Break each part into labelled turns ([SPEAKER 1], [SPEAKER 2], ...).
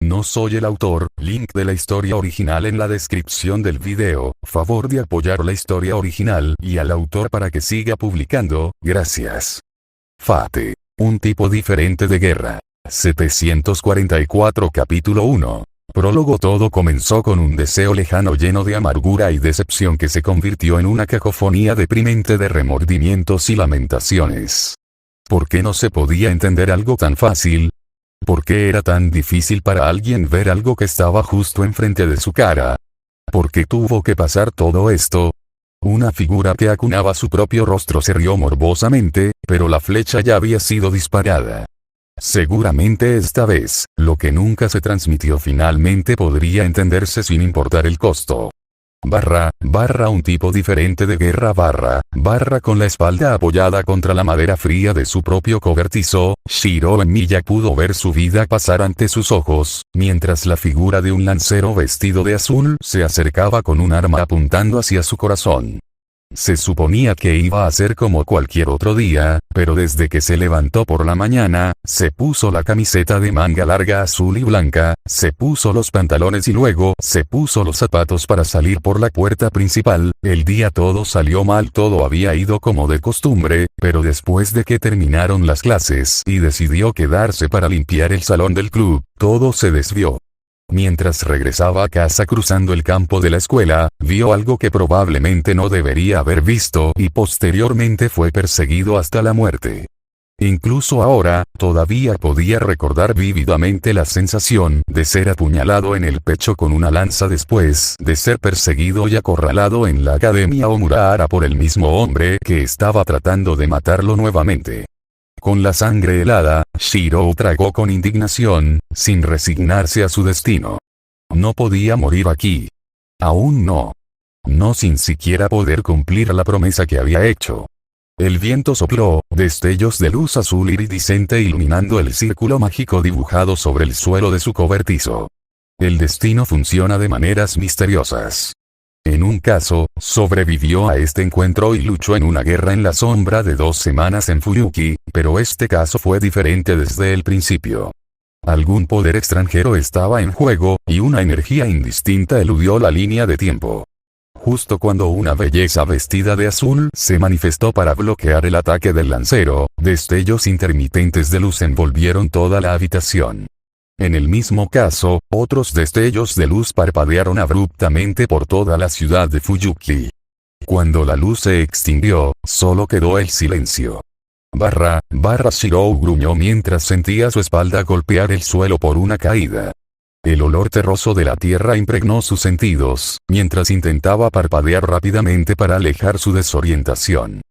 [SPEAKER 1] No soy el autor, link de la historia original en la descripción del video, favor de apoyar la historia original y al autor para que siga publicando, gracias. Fate. Un tipo diferente de guerra. 744 capítulo 1. Prólogo. Todo comenzó con un deseo lejano lleno de amargura y decepción que se convirtió en una cacofonía deprimente de remordimientos y lamentaciones. ¿Por qué no se podía entender algo tan fácil? ¿Por qué era tan difícil para alguien ver algo que estaba justo enfrente de su cara? ¿Por qué tuvo que pasar todo esto? Una figura que acunaba su propio rostro se rió morbosamente, pero la flecha ya había sido disparada. Seguramente esta vez, lo que nunca se transmitió finalmente podría entenderse sin importar el costo. Un tipo diferente de guerra con la espalda apoyada contra la madera fría de su propio cobertizo, Shiro Emiya pudo ver su vida pasar ante sus ojos, mientras la figura de un lancero vestido de azul se acercaba con un arma apuntando hacia su corazón. Se suponía que iba a ser como cualquier otro día, pero desde que se levantó por la mañana, se puso la camiseta de manga larga azul y blanca, se puso los pantalones y luego se puso los zapatos para salir por la puerta principal. El día todo salió mal, todo había ido como de costumbre, pero después de que terminaron las clases y decidió quedarse para limpiar el salón del club, todo se desvió. Mientras regresaba a casa cruzando el campo de la escuela, vio algo que probablemente no debería haber visto y posteriormente fue perseguido hasta la muerte. Incluso ahora, todavía podía recordar vívidamente la sensación de ser apuñalado en el pecho con una lanza después de ser perseguido y acorralado en la Academia Omurahara por el mismo hombre que estaba tratando de matarlo nuevamente. Con la sangre helada, Shiro tragó con indignación, sin resignarse a su destino. No podía morir aquí. Aún no. No sin siquiera poder cumplir la promesa que había hecho. El viento sopló, destellos de luz azul iridiscente iluminando el círculo mágico dibujado sobre el suelo de su cobertizo. El destino funciona de maneras misteriosas. En un caso, sobrevivió a este encuentro y luchó en una guerra en la sombra de 2 semanas en Fuyuki, pero este caso fue diferente desde el principio. Algún poder extranjero estaba en juego, y una energía indistinta eludió la línea de tiempo. Justo cuando una belleza vestida de azul se manifestó para bloquear el ataque del lancero, destellos intermitentes de luz envolvieron toda la habitación. En el mismo caso, otros destellos de luz parpadearon abruptamente por toda la ciudad de Fuyuki. Cuando la luz se extinguió, solo quedó el silencio. Shiro gruñó mientras sentía su espalda golpear el suelo por una caída. El olor terroso de la tierra impregnó sus sentidos, mientras intentaba parpadear rápidamente para alejar su desorientación.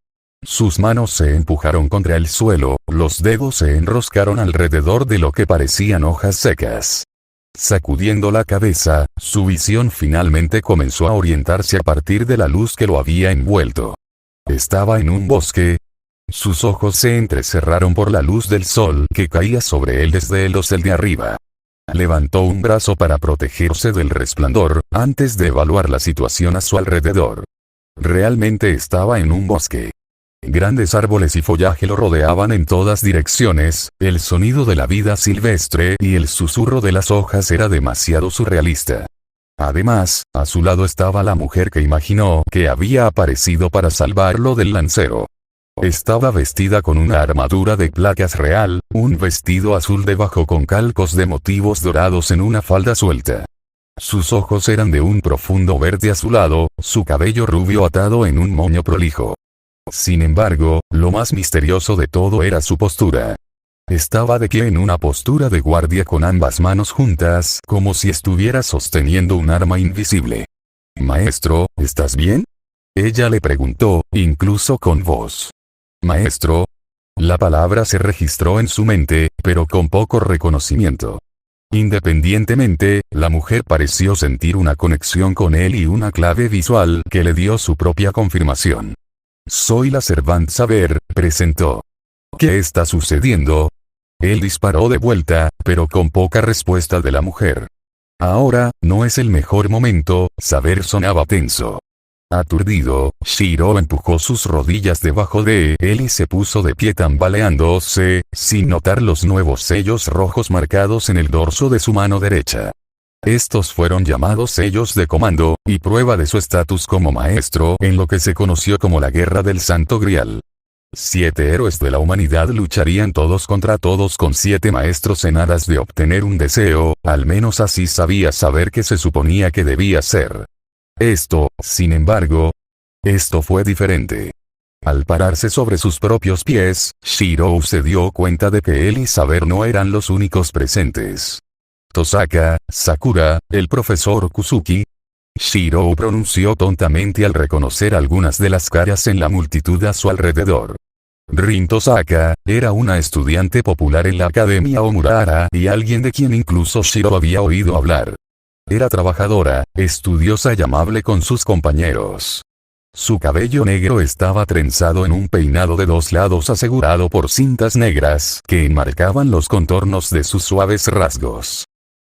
[SPEAKER 1] Sus manos se empujaron contra el suelo, los dedos se enroscaron alrededor de lo que parecían hojas secas. Sacudiendo la cabeza, su visión finalmente comenzó a orientarse a partir de la luz que lo había envuelto. Estaba en un bosque. Sus ojos se entrecerraron por la luz del sol que caía sobre él desde el dosel de arriba. Levantó un brazo para protegerse del resplandor, antes de evaluar la situación a su alrededor. Realmente estaba en un bosque. Grandes árboles y follaje lo rodeaban en todas direcciones, el sonido de la vida silvestre y el susurro de las hojas era demasiado surrealista. Además, a su lado estaba la mujer que imaginó que había aparecido para salvarlo del lancero. Estaba vestida con una armadura de placas real, un vestido azul debajo con calcos de motivos dorados en una falda suelta. Sus ojos eran de un profundo verde azulado, su cabello rubio atado en un moño prolijo. Sin embargo, lo más misterioso de todo era su postura. Estaba de pie en una postura de guardia con ambas manos juntas, como si estuviera sosteniendo un arma invisible. «Maestro, ¿estás bien?», ella le preguntó, incluso con voz. «Maestro». La palabra se registró en su mente, pero con poco reconocimiento. Independientemente, la mujer pareció sentir una conexión con él y una clave visual que le dio su propia confirmación. «Soy la Servant Saber», presentó. «¿Qué está sucediendo?». Él disparó de vuelta, pero con poca respuesta de la mujer. Ahora, no es el mejor momento, Saber sonaba tenso. Aturdido, Shiro empujó sus rodillas debajo de él y se puso de pie tambaleándose, sin notar los nuevos sellos rojos marcados en el dorso de su mano derecha. Estos fueron llamados sellos de comando, y prueba de su estatus como maestro en lo que se conoció como la Guerra del Santo Grial. 7 héroes de la humanidad lucharían todos contra todos con 7 maestros en aras de obtener un deseo, al menos así sabía saber que se suponía que debía ser. Esto, sin embargo, esto fue diferente. Al pararse sobre sus propios pies, Shiro se dio cuenta de que él y Saber no eran los únicos presentes. Tosaka, Sakura, el profesor Kusuki. Shiro pronunció tontamente al reconocer algunas de las caras en la multitud a su alrededor. Rin Tosaka, era una estudiante popular en la Academia Omurara y alguien de quien incluso Shiro había oído hablar. Era trabajadora, estudiosa y amable con sus compañeros. Su cabello negro estaba trenzado en un peinado de 2 lados asegurado por cintas negras que enmarcaban los contornos de sus suaves rasgos.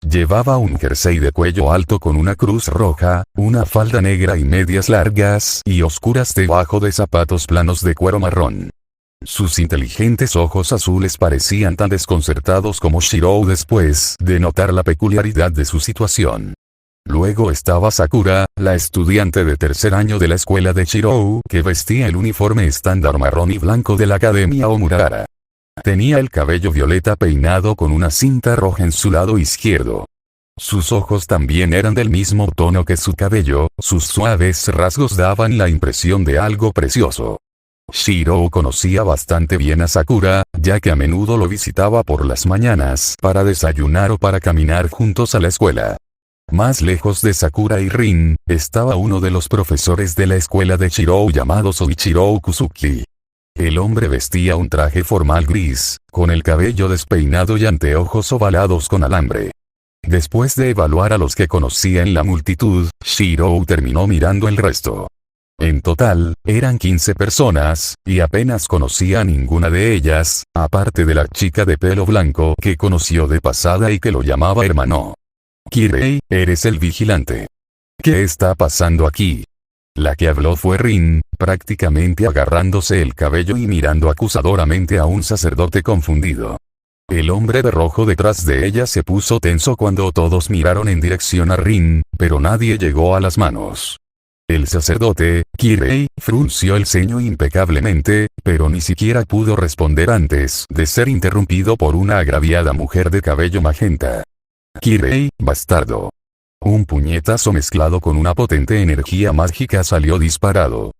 [SPEAKER 1] Llevaba un jersey de cuello alto con una cruz roja, una falda negra y medias largas y oscuras debajo de zapatos planos de cuero marrón. Sus inteligentes ojos azules parecían tan desconcertados como Shiro después de notar la peculiaridad de su situación. Luego estaba Sakura, la estudiante de tercer año de la escuela de Shiro, que vestía el uniforme estándar marrón y blanco de la Academia Omurara. Tenía el cabello violeta peinado con una cinta roja en su lado izquierdo. Sus ojos también eran del mismo tono que su cabello, sus suaves rasgos daban la impresión de algo precioso. Shiro conocía bastante bien a Sakura, ya que a menudo lo visitaba por las mañanas para desayunar o para caminar juntos a la escuela. Más lejos de Sakura y Rin, estaba uno de los profesores de la escuela de Shiro llamado Soichiro Kusuki. El hombre vestía un traje formal gris, con el cabello despeinado y anteojos ovalados con alambre. Después de evaluar a los que conocía en la multitud, Shiro terminó mirando el resto. En total, eran 15 personas, y apenas conocía a ninguna de ellas, aparte de la chica de pelo blanco que conoció de pasada y que lo llamaba hermano. Kirei, eres el vigilante. ¿Qué está pasando aquí? La que habló fue Rin, prácticamente agarrándose el cabello y mirando acusadoramente a un sacerdote confundido. El hombre de rojo detrás de ella se puso tenso cuando todos miraron en dirección a Rin, pero nadie llegó a las manos. El sacerdote, Kirei, frunció el ceño impecablemente, pero ni siquiera pudo responder antes de ser interrumpido por una agraviada mujer de cabello magenta. Kirei, bastardo. Un puñetazo mezclado con una potente energía mágica salió disparado.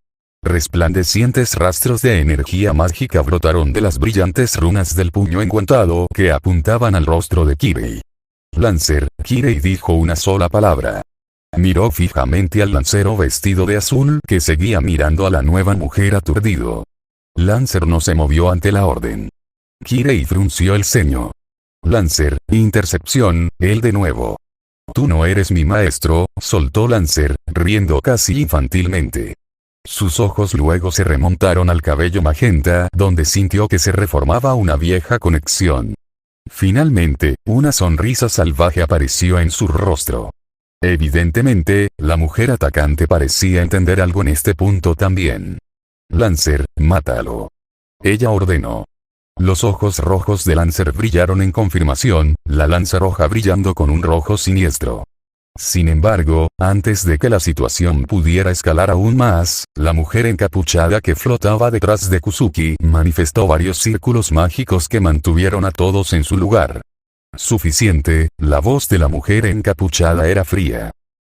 [SPEAKER 1] Resplandecientes rastros de energía mágica brotaron de las brillantes runas del puño enguantado que apuntaban al rostro de Kirei. Lancer, Kirei dijo una sola palabra. Miró fijamente al lancero vestido de azul que seguía mirando a la nueva mujer aturdido. Lancer no se movió ante la orden. Kirei frunció el ceño. Lancer, intercepción, él de nuevo. Tú no eres mi maestro, soltó Lancer, riendo casi infantilmente. Sus ojos luego se remontaron al cabello magenta, donde sintió que se reformaba una vieja conexión. Finalmente, una sonrisa salvaje apareció en su rostro. Evidentemente, la mujer atacante parecía entender algo en este punto también. Lancer, mátalo. Ella ordenó. Los ojos rojos de Lancer brillaron en confirmación, la lanza roja brillando con un rojo siniestro. Sin embargo, antes de que la situación pudiera escalar aún más, la mujer encapuchada que flotaba detrás de Kusuki manifestó varios círculos mágicos que mantuvieron a todos en su lugar. Suficiente, la voz de la mujer encapuchada era fría.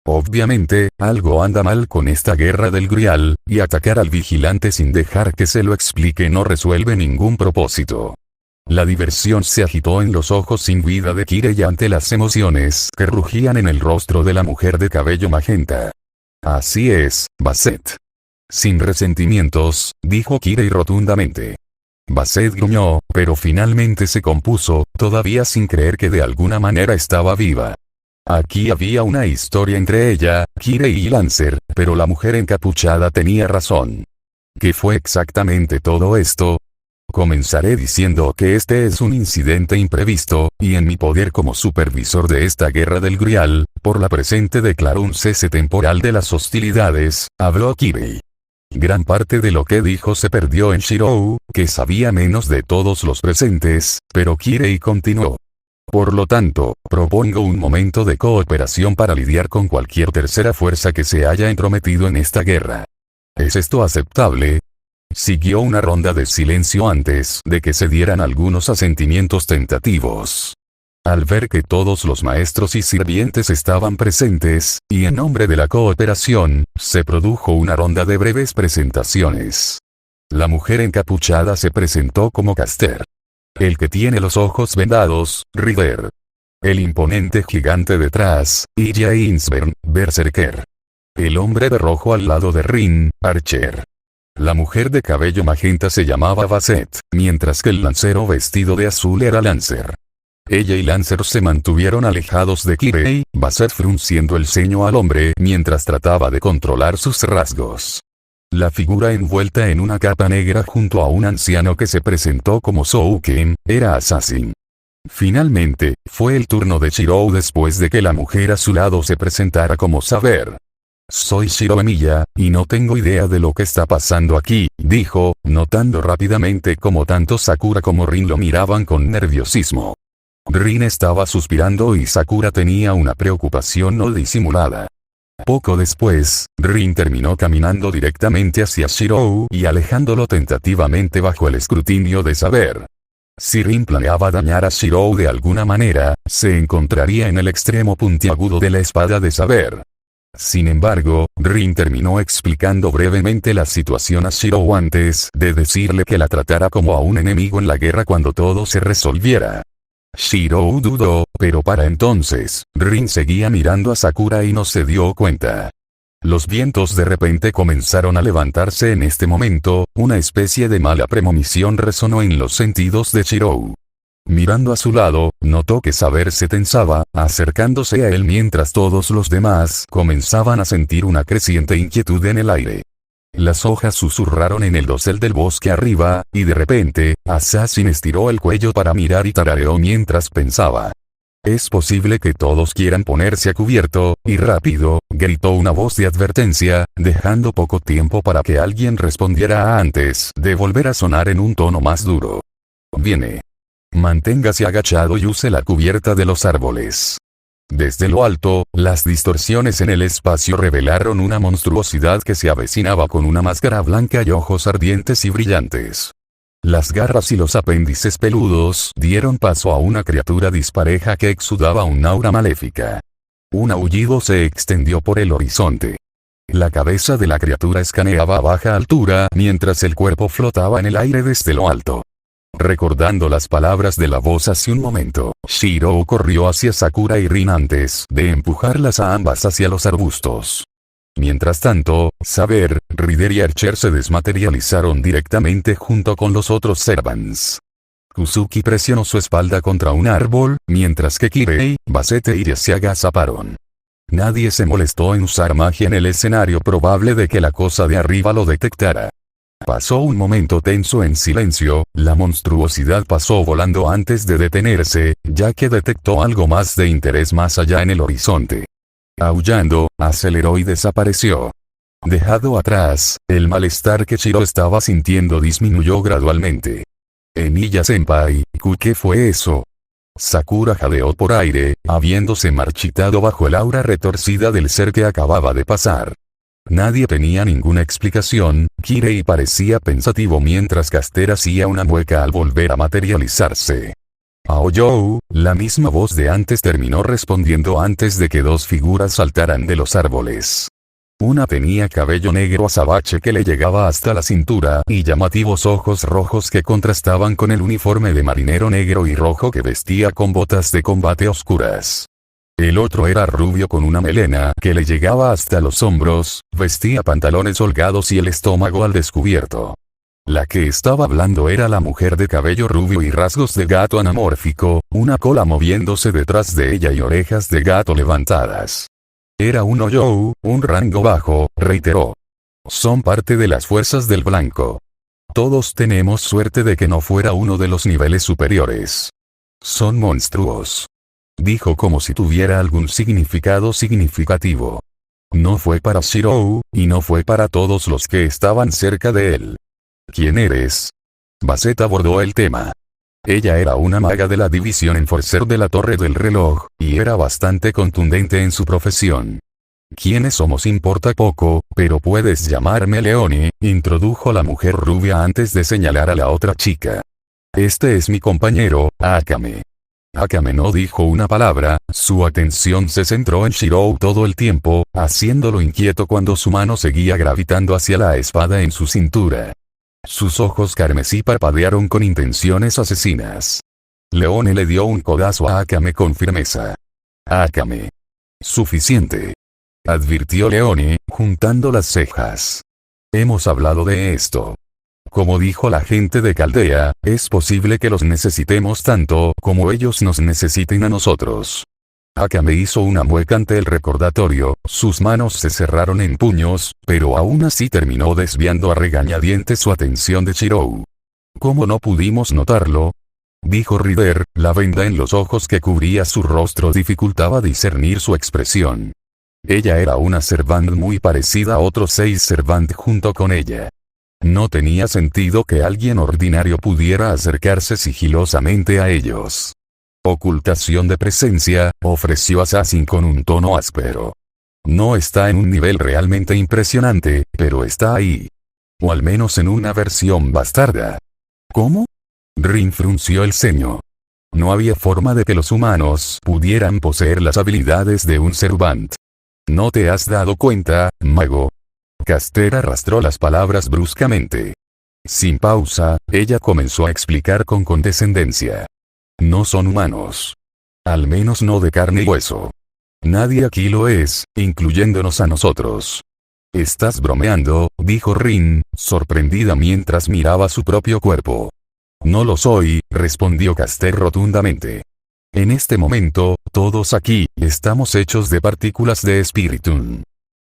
[SPEAKER 1] Obviamente, algo anda mal con esta guerra del Grial, y atacar al vigilante sin dejar que se lo explique no resuelve ningún propósito. La diversión se agitó en los ojos sin vida de Kirei ante las emociones que rugían en el rostro de la mujer de cabello magenta. Así es, Basset. Sin resentimientos, dijo Kirei rotundamente. Basset gruñó, pero finalmente se compuso, todavía sin creer que de alguna manera estaba viva. Aquí había una historia entre ella, Kirei y Lancer, pero la mujer encapuchada tenía razón. ¿Qué fue exactamente todo esto? Comenzaré diciendo que este es un incidente imprevisto, y en mi poder como supervisor de esta guerra del Grial, Por la presente declaró un cese temporal de las hostilidades, habló Kirei. Gran parte de lo que dijo se perdió en Shirou, que sabía menos de todos los presentes, pero Kirei continuó. Por lo tanto, propongo un momento de cooperación para lidiar con cualquier tercera fuerza que se haya entrometido en esta guerra. ¿Es esto aceptable? Siguió una ronda de silencio antes de que se dieran algunos asentimientos tentativos. Al ver que todos los maestros y sirvientes estaban presentes, y en nombre de la cooperación, se produjo una ronda de breves presentaciones. La mujer encapuchada se presentó como Caster. El que tiene los ojos vendados, Rider. El imponente gigante detrás, Ilya Insbern, Berserker. El hombre de rojo al lado de Rin, Archer. La mujer de cabello magenta se llamaba Basset, mientras que el lancero vestido de azul era Lancer. Ella y Lancer se mantuvieron alejados de Kirei, Basset frunciendo el ceño al hombre mientras trataba de controlar sus rasgos. La figura envuelta en una capa negra junto a un anciano que se presentó como Souken, era Assassin. Finalmente, fue el turno de Shirou después de que la mujer a su lado se presentara como Saber. Soy Shirou Emiya, y no tengo idea de lo que está pasando aquí, dijo, notando rápidamente cómo tanto Sakura como Rin lo miraban con nerviosismo. Rin estaba suspirando y Sakura tenía una preocupación no disimulada. Poco después, Rin terminó caminando directamente hacia Shirou y alejándolo tentativamente bajo el escrutinio de Saber. Si Rin planeaba dañar a Shirou de alguna manera, se encontraría en el extremo puntiagudo de la espada de Saber. Sin embargo, Rin terminó explicando brevemente la situación a Shirou antes de decirle que la tratara como a un enemigo en la guerra cuando todo se resolviera. Shirou dudó, pero para entonces, Rin seguía mirando a Sakura y no se dio cuenta. Los vientos de repente comenzaron a levantarse en este momento, una especie de mala premonición resonó en los sentidos de Shirou. Mirando a su lado, notó que Saber se tensaba, acercándose a él mientras todos los demás comenzaban a sentir una creciente inquietud en el aire. Las hojas susurraron en el dosel del bosque arriba, y de repente, Assassin estiró el cuello para mirar y tarareó mientras pensaba. Es posible que todos quieran ponerse a cubierto, y rápido, gritó una voz de advertencia, dejando poco tiempo para que alguien respondiera antes de volver a sonar en un tono más duro. Viene. Manténgase agachado y use la cubierta de los árboles. Desde lo alto, las distorsiones en el espacio revelaron una monstruosidad que se avecinaba con una máscara blanca y ojos ardientes y brillantes. Las garras y los apéndices peludos dieron paso a una criatura dispareja que exudaba un aura maléfica. Un aullido se extendió por el horizonte. La cabeza de la criatura escaneaba a baja altura mientras el cuerpo flotaba en el aire desde lo alto. Recordando las palabras de la voz hace un momento, Shirou corrió hacia Sakura y Rin antes de empujarlas a ambas hacia los arbustos. Mientras tanto, Saber, Rider y Archer se desmaterializaron directamente junto con los otros Servants. Kuzuki presionó su espalda contra un árbol, mientras que Kirei, Basset e Ilya se agazaparon. Nadie se molestó en usar magia en el escenario probable de que la cosa de arriba lo detectara. Pasó un momento tenso en silencio, la monstruosidad pasó volando antes de detenerse, ya que detectó algo más de interés más allá en el horizonte. Aullando, aceleró y desapareció. Dejado atrás, el malestar que Shiro estaba sintiendo disminuyó gradualmente. Emiya-senpai, ¿qué fue eso? Sakura jadeó por aire, habiéndose marchitado bajo el aura retorcida del ser que acababa de pasar. Nadie tenía ninguna explicación, Kirei parecía pensativo mientras Caster hacía una mueca al volver a materializarse. Aoyou, la misma voz de antes terminó respondiendo antes de que dos figuras saltaran de los árboles. Una tenía cabello negro azabache que le llegaba hasta la cintura y llamativos ojos rojos que contrastaban con el uniforme de marinero negro y rojo que vestía con botas de combate oscuras. El otro era rubio con una melena que le llegaba hasta los hombros, vestía pantalones holgados y el estómago al descubierto. La que estaba hablando era la mujer de cabello rubio y rasgos de gato anamórfico, una cola moviéndose detrás de ella y orejas de gato levantadas. Era un Ouyou, un rango bajo, reiteró. Son parte de las fuerzas del blanco. Todos tenemos suerte de que no fuera uno de los niveles superiores. Son monstruos. Dijo como si tuviera algún significado significativo. No fue para Shirou, y no fue para todos los que estaban cerca de él. ¿Quién eres? Basset abordó el tema. Ella era una maga de la división enforcer de la Torre del Reloj, y era bastante contundente en su profesión. ¿Quiénes somos importa poco, pero puedes llamarme Leone, introdujo la mujer rubia antes de señalar a la otra chica. Este es mi compañero, Akame. Akame no dijo una palabra, su atención se centró en Shirou todo el tiempo, haciéndolo inquieto cuando su mano seguía gravitando hacia la espada en su cintura. Sus ojos carmesí parpadearon con intenciones asesinas. Leone le dio un codazo a Akame con firmeza. Akame. Suficiente. Advirtió Leone, juntando las cejas. Hemos hablado de esto. Como dijo la gente de Caldea, es posible que los necesitemos tanto como ellos nos necesiten a nosotros. Akame hizo una mueca ante el recordatorio, sus manos se cerraron en puños, pero aún así terminó desviando a regañadientes su atención de Shirou. ¿Cómo no pudimos notarlo? Dijo Rider, la venda en los ojos que cubría su rostro dificultaba discernir su expresión. Ella era una servant muy parecida a otros 6 servant junto con ella. No tenía sentido que alguien ordinario pudiera acercarse sigilosamente a ellos. Ocultación de presencia, ofreció Assassin con un tono áspero. No está en un nivel realmente impresionante, pero está ahí. O al menos en una versión bastarda. ¿Cómo? Rin frunció el ceño. No había forma de que los humanos pudieran poseer las habilidades de un servant. ¿No te has dado cuenta, mago? Caster arrastró las palabras bruscamente. Sin pausa, ella comenzó a explicar con condescendencia. No son humanos. Al menos no de carne y hueso. Nadie aquí lo es, incluyéndonos a nosotros. Estás bromeando, dijo Rin, sorprendida mientras miraba su propio cuerpo. No lo soy, respondió Caster rotundamente. En este momento, todos aquí, estamos hechos de partículas de espíritu.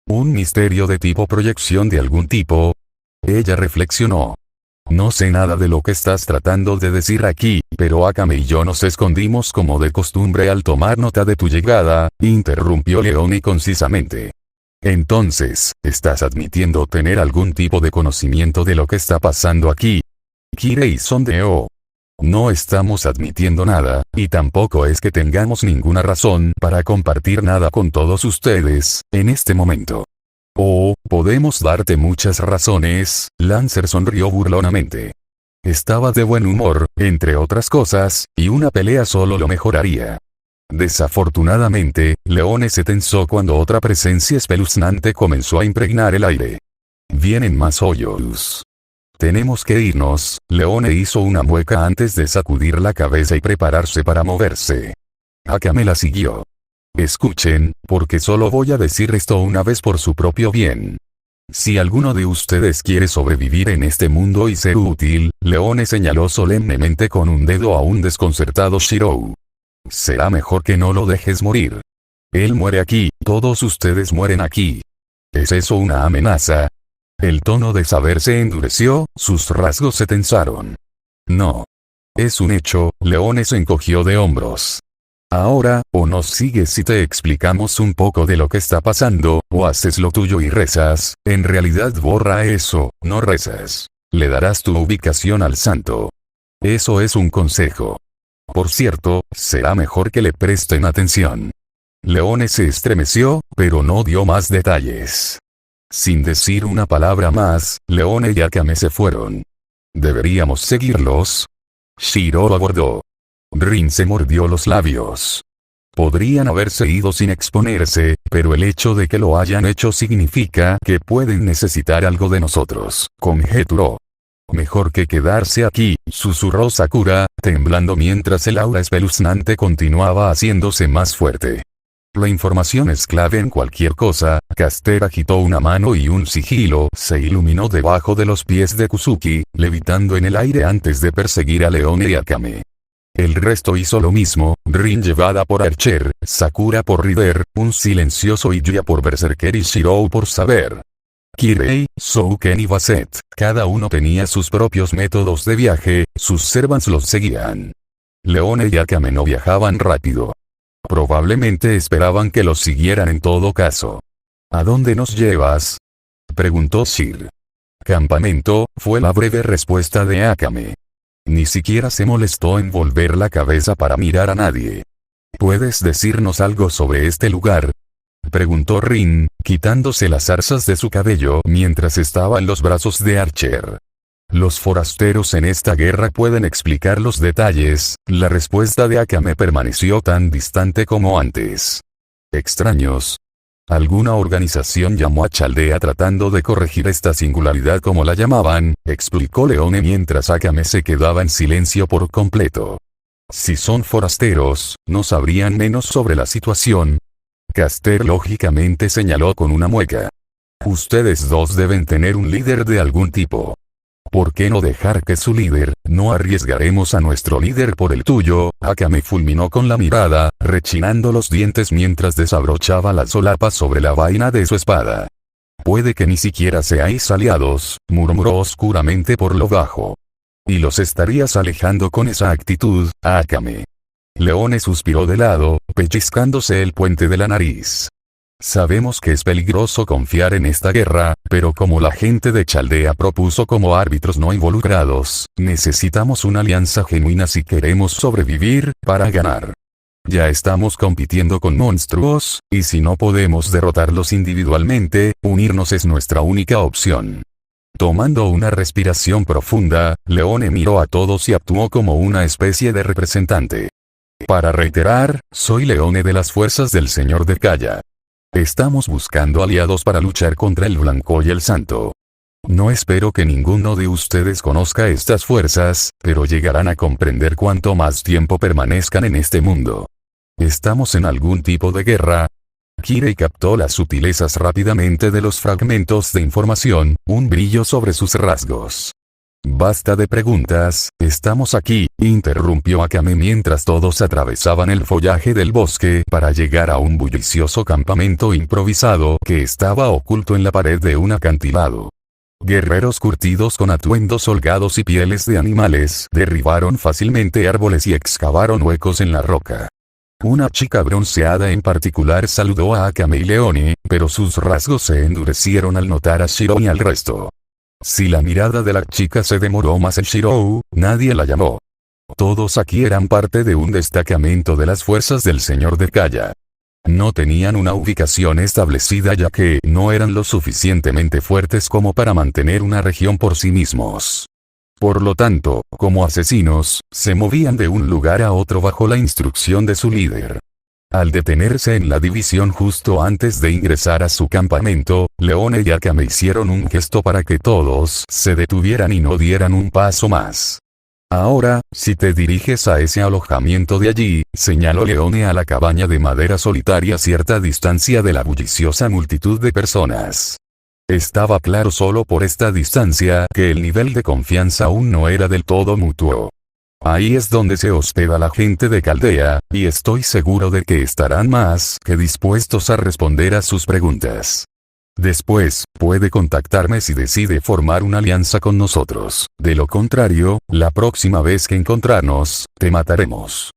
[SPEAKER 1] ¿Un misterio de tipo proyección de algún tipo? Ella reflexionó. No sé nada de lo que estás tratando de decir aquí, pero Akame y yo nos escondimos como de costumbre al tomar nota de tu llegada, interrumpió Leone concisamente. Entonces, ¿estás admitiendo tener algún tipo de conocimiento de lo que está pasando aquí? Kirei sondeó. No estamos admitiendo nada, y tampoco es que tengamos ninguna razón para compartir nada con todos ustedes, en este momento. Oh, podemos darte muchas razones, Lancer sonrió burlonamente. Estaba de buen humor, entre otras cosas, y una pelea solo lo mejoraría. Desafortunadamente, Leone se tensó cuando otra presencia espeluznante comenzó a impregnar el aire. Vienen más hoyos. Tenemos que irnos, Leone hizo una mueca antes de sacudir la cabeza y prepararse para moverse. Akame la siguió. Escuchen, porque solo voy a decir esto una vez por su propio bien. Si alguno de ustedes quiere sobrevivir en este mundo y ser útil, Leone señaló solemnemente con un dedo a un desconcertado Shirou. Será mejor que no lo dejes morir. Él muere aquí, todos ustedes mueren aquí. ¿Es eso una amenaza? El tono de Saber se endureció, sus rasgos se tensaron. No. Es un hecho, Leone se encogió de hombros. Ahora, o nos sigues y te explicamos un poco de lo que está pasando, o haces lo tuyo y rezas, en realidad borra eso, no rezas. Le darás tu ubicación al santo. Eso es un consejo. Por cierto, será mejor que le presten atención. Leone se estremeció, pero no dio más detalles. Sin decir una palabra más, Leone y Akame se fueron. ¿Deberíamos seguirlos? Shiro abordó. Rin se mordió los labios. Podrían haberse ido sin exponerse, pero el hecho de que lo hayan hecho significa que pueden necesitar algo de nosotros, conjeturó. Mejor que quedarse aquí, susurró Sakura, temblando mientras el aura espeluznante continuaba haciéndose más fuerte. La información es clave en cualquier cosa. Caster agitó una mano y un sigilo se iluminó debajo de los pies de Kusuki, levitando en el aire antes de perseguir a Leone y Akame. El resto hizo lo mismo, Rin llevada por Archer, Sakura por Rider, un silencioso Yuya por Berserker y Shirou por Saber. Kirei, Souken y Basset, cada uno tenía sus propios métodos de viaje, sus servants los seguían. Leone y Akame no viajaban rápido. Probablemente esperaban que los siguieran en todo caso. ¿A dónde nos llevas?, preguntó Shir. Campamento, fue la breve respuesta de Akame. Ni siquiera se molestó en volver la cabeza para mirar a nadie. ¿Puedes decirnos algo sobre este lugar?, preguntó Rin, quitándose las zarzas de su cabello mientras estaba en los brazos de Archer. Los forasteros en esta guerra pueden explicar los detalles. La respuesta de Akame permaneció tan distante como antes. Extraños. Alguna organización llamó a Chaldea tratando de corregir esta singularidad como la llamaban, explicó Leone mientras Akame se quedaba en silencio por completo. Si son forasteros, no sabrían menos sobre la situación. Caster lógicamente señaló con una mueca. Ustedes dos deben tener un líder de algún tipo. ¿Por qué no dejar que su líder? No arriesgaremos a nuestro líder por el tuyo. Akame fulminó con la mirada, rechinando los dientes mientras desabrochaba la solapa sobre la vaina de su espada. Puede que ni siquiera seáis aliados, murmuró oscuramente por lo bajo. Y los estarías alejando con esa actitud, Akame. Leone suspiró de lado, pellizcándose el puente de la nariz. Sabemos que es peligroso confiar en esta guerra, pero como la gente de Chaldea propuso como árbitros no involucrados, necesitamos una alianza genuina si queremos sobrevivir, para ganar. Ya estamos compitiendo con monstruos, y si no podemos derrotarlos individualmente, unirnos es nuestra única opción. Tomando una respiración profunda, Leone miró a todos y actuó como una especie de representante. Para reiterar, soy Leone de las fuerzas del Señor de Calla. Estamos buscando aliados para luchar contra el Blanco y el Santo. No espero que ninguno de ustedes conozca estas fuerzas, pero llegarán a comprender cuanto más tiempo permanezcan en este mundo. ¿Estamos en algún tipo de guerra? Kirei captó las sutilezas rápidamente de los fragmentos de información, un brillo sobre sus rasgos. Basta de preguntas, estamos aquí, interrumpió Akame mientras todos atravesaban el follaje del bosque para llegar a un bullicioso campamento improvisado que estaba oculto en la pared de un acantilado. Guerreros curtidos con atuendos holgados y pieles de animales derribaron fácilmente árboles y excavaron huecos en la roca. Una chica bronceada en particular saludó a Akame y Leone, pero sus rasgos se endurecieron al notar a Shirou y al resto. Si la mirada de la chica se demoró más en Shirou, nadie la llamó. Todos aquí eran parte de un destacamento de las fuerzas del Señor de Calla. No tenían una ubicación establecida ya que no eran lo suficientemente fuertes como para mantener una región por sí mismos. Por lo tanto, como asesinos, se movían de un lugar a otro bajo la instrucción de su líder. Al detenerse en la división justo antes de ingresar a su campamento, Leone y Akame hicieron un gesto para que todos se detuvieran y no dieran un paso más. Ahora, si te diriges a ese alojamiento de allí, señaló Leone a la cabaña de madera solitaria a cierta distancia de la bulliciosa multitud de personas. Estaba claro solo por esta distancia que el nivel de confianza aún no era del todo mutuo. Ahí es donde se hospeda la gente de Caldea, y estoy seguro de que estarán más que dispuestos a responder a sus preguntas. Después, puede contactarme si decide formar una alianza con nosotros. De lo contrario, la próxima vez que encontrarnos, te mataremos.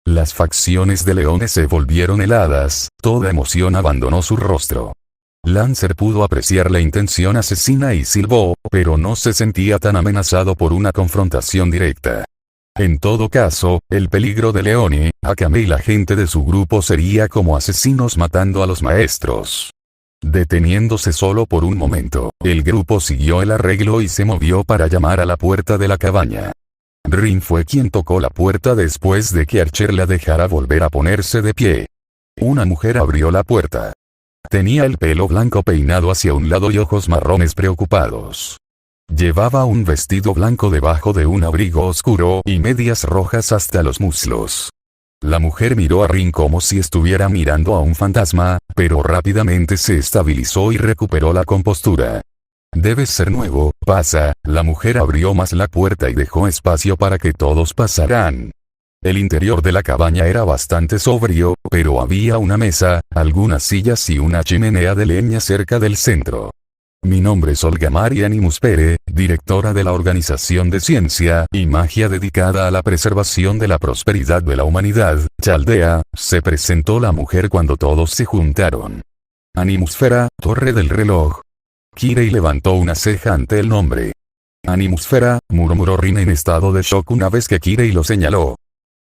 [SPEAKER 1] Las facciones de Leone se volvieron heladas, toda emoción abandonó su rostro. Lancer pudo apreciar la intención asesina y silbó, pero no se sentía tan amenazado por una confrontación directa. En todo caso, el peligro de Leone, Akame y la gente de su grupo sería como asesinos matando a los maestros. Deteniéndose solo por un momento, el grupo siguió el arreglo y se movió para llamar a la puerta de la cabaña. Rin fue quien tocó la puerta después de que Archer la dejara volver a ponerse de pie. Una mujer abrió la puerta. Tenía el pelo blanco peinado hacia un lado y ojos marrones preocupados. Llevaba un vestido blanco debajo de un abrigo oscuro y medias rojas hasta los muslos. La mujer miró a Rin como si estuviera mirando a un fantasma, pero rápidamente se estabilizó y recuperó la compostura. Debes ser nuevo, pasa. La mujer abrió más la puerta y dejó espacio para que todos pasaran. El interior de la cabaña era bastante sobrio, pero había una mesa, algunas sillas y una chimenea de leña cerca del centro. Mi nombre es Olga María Animuspere, directora de la Organización de Ciencia y Magia dedicada a la preservación de la prosperidad de la humanidad, Chaldea, se presentó la mujer cuando todos se juntaron. Animusfera, torre del reloj. Kirei levantó una ceja ante el nombre. Animusfera, murmuró Rin en estado de shock una vez que Kirei lo señaló.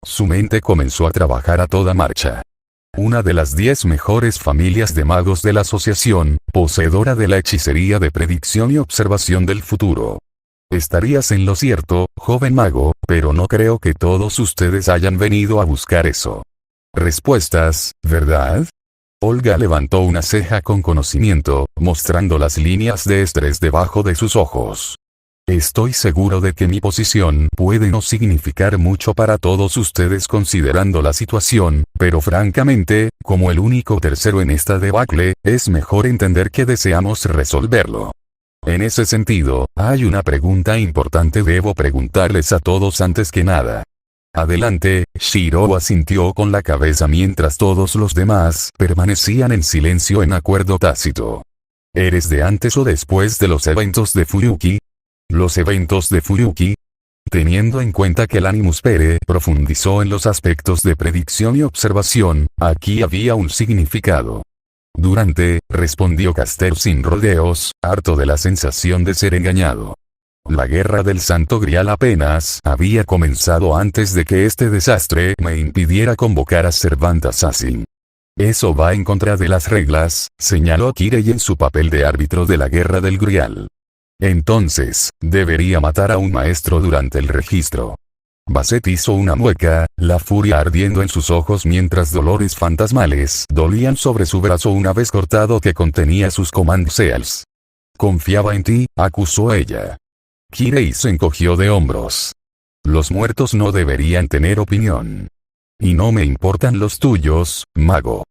[SPEAKER 1] Su mente comenzó a trabajar a toda marcha. Una de las 10 mejores familias de magos de la asociación, poseedora de la hechicería de predicción y observación del futuro. Estarías en lo cierto, joven mago, pero no creo que todos ustedes hayan venido a buscar eso. Respuestas, ¿verdad? Olga levantó una ceja con conocimiento, mostrando las líneas de estrés debajo de sus ojos. Estoy seguro de que mi posición puede no significar mucho para todos ustedes considerando la situación, pero francamente, como el único tercero en esta debacle, es mejor entender que deseamos resolverlo. En ese sentido, hay una pregunta importante debo preguntarles a todos antes que nada. Adelante, Shiro asintió con la cabeza mientras todos los demás permanecían en silencio en acuerdo tácito. ¿Eres de antes o después de los eventos de Fuyuki? Los eventos de Fuyuki. Teniendo en cuenta que el Animuspere profundizó en los aspectos de predicción y observación, aquí había un significado. Durante, respondió Caster sin rodeos, harto de la sensación de ser engañado. La guerra del Santo Grial apenas había comenzado antes de que este desastre me impidiera convocar a Servant Assassin. Eso va en contra de las reglas, señaló Kirei en su papel de árbitro de la guerra del Grial. Entonces, debería matar a un maestro durante el registro. Basset hizo una mueca, la furia ardiendo en sus ojos mientras dolores fantasmales dolían sobre su brazo una vez cortado que contenía sus command seals. Confiaba en ti, acusó ella. Kirei se encogió de hombros. Los muertos no deberían tener opinión. Y no me importan los tuyos, mago.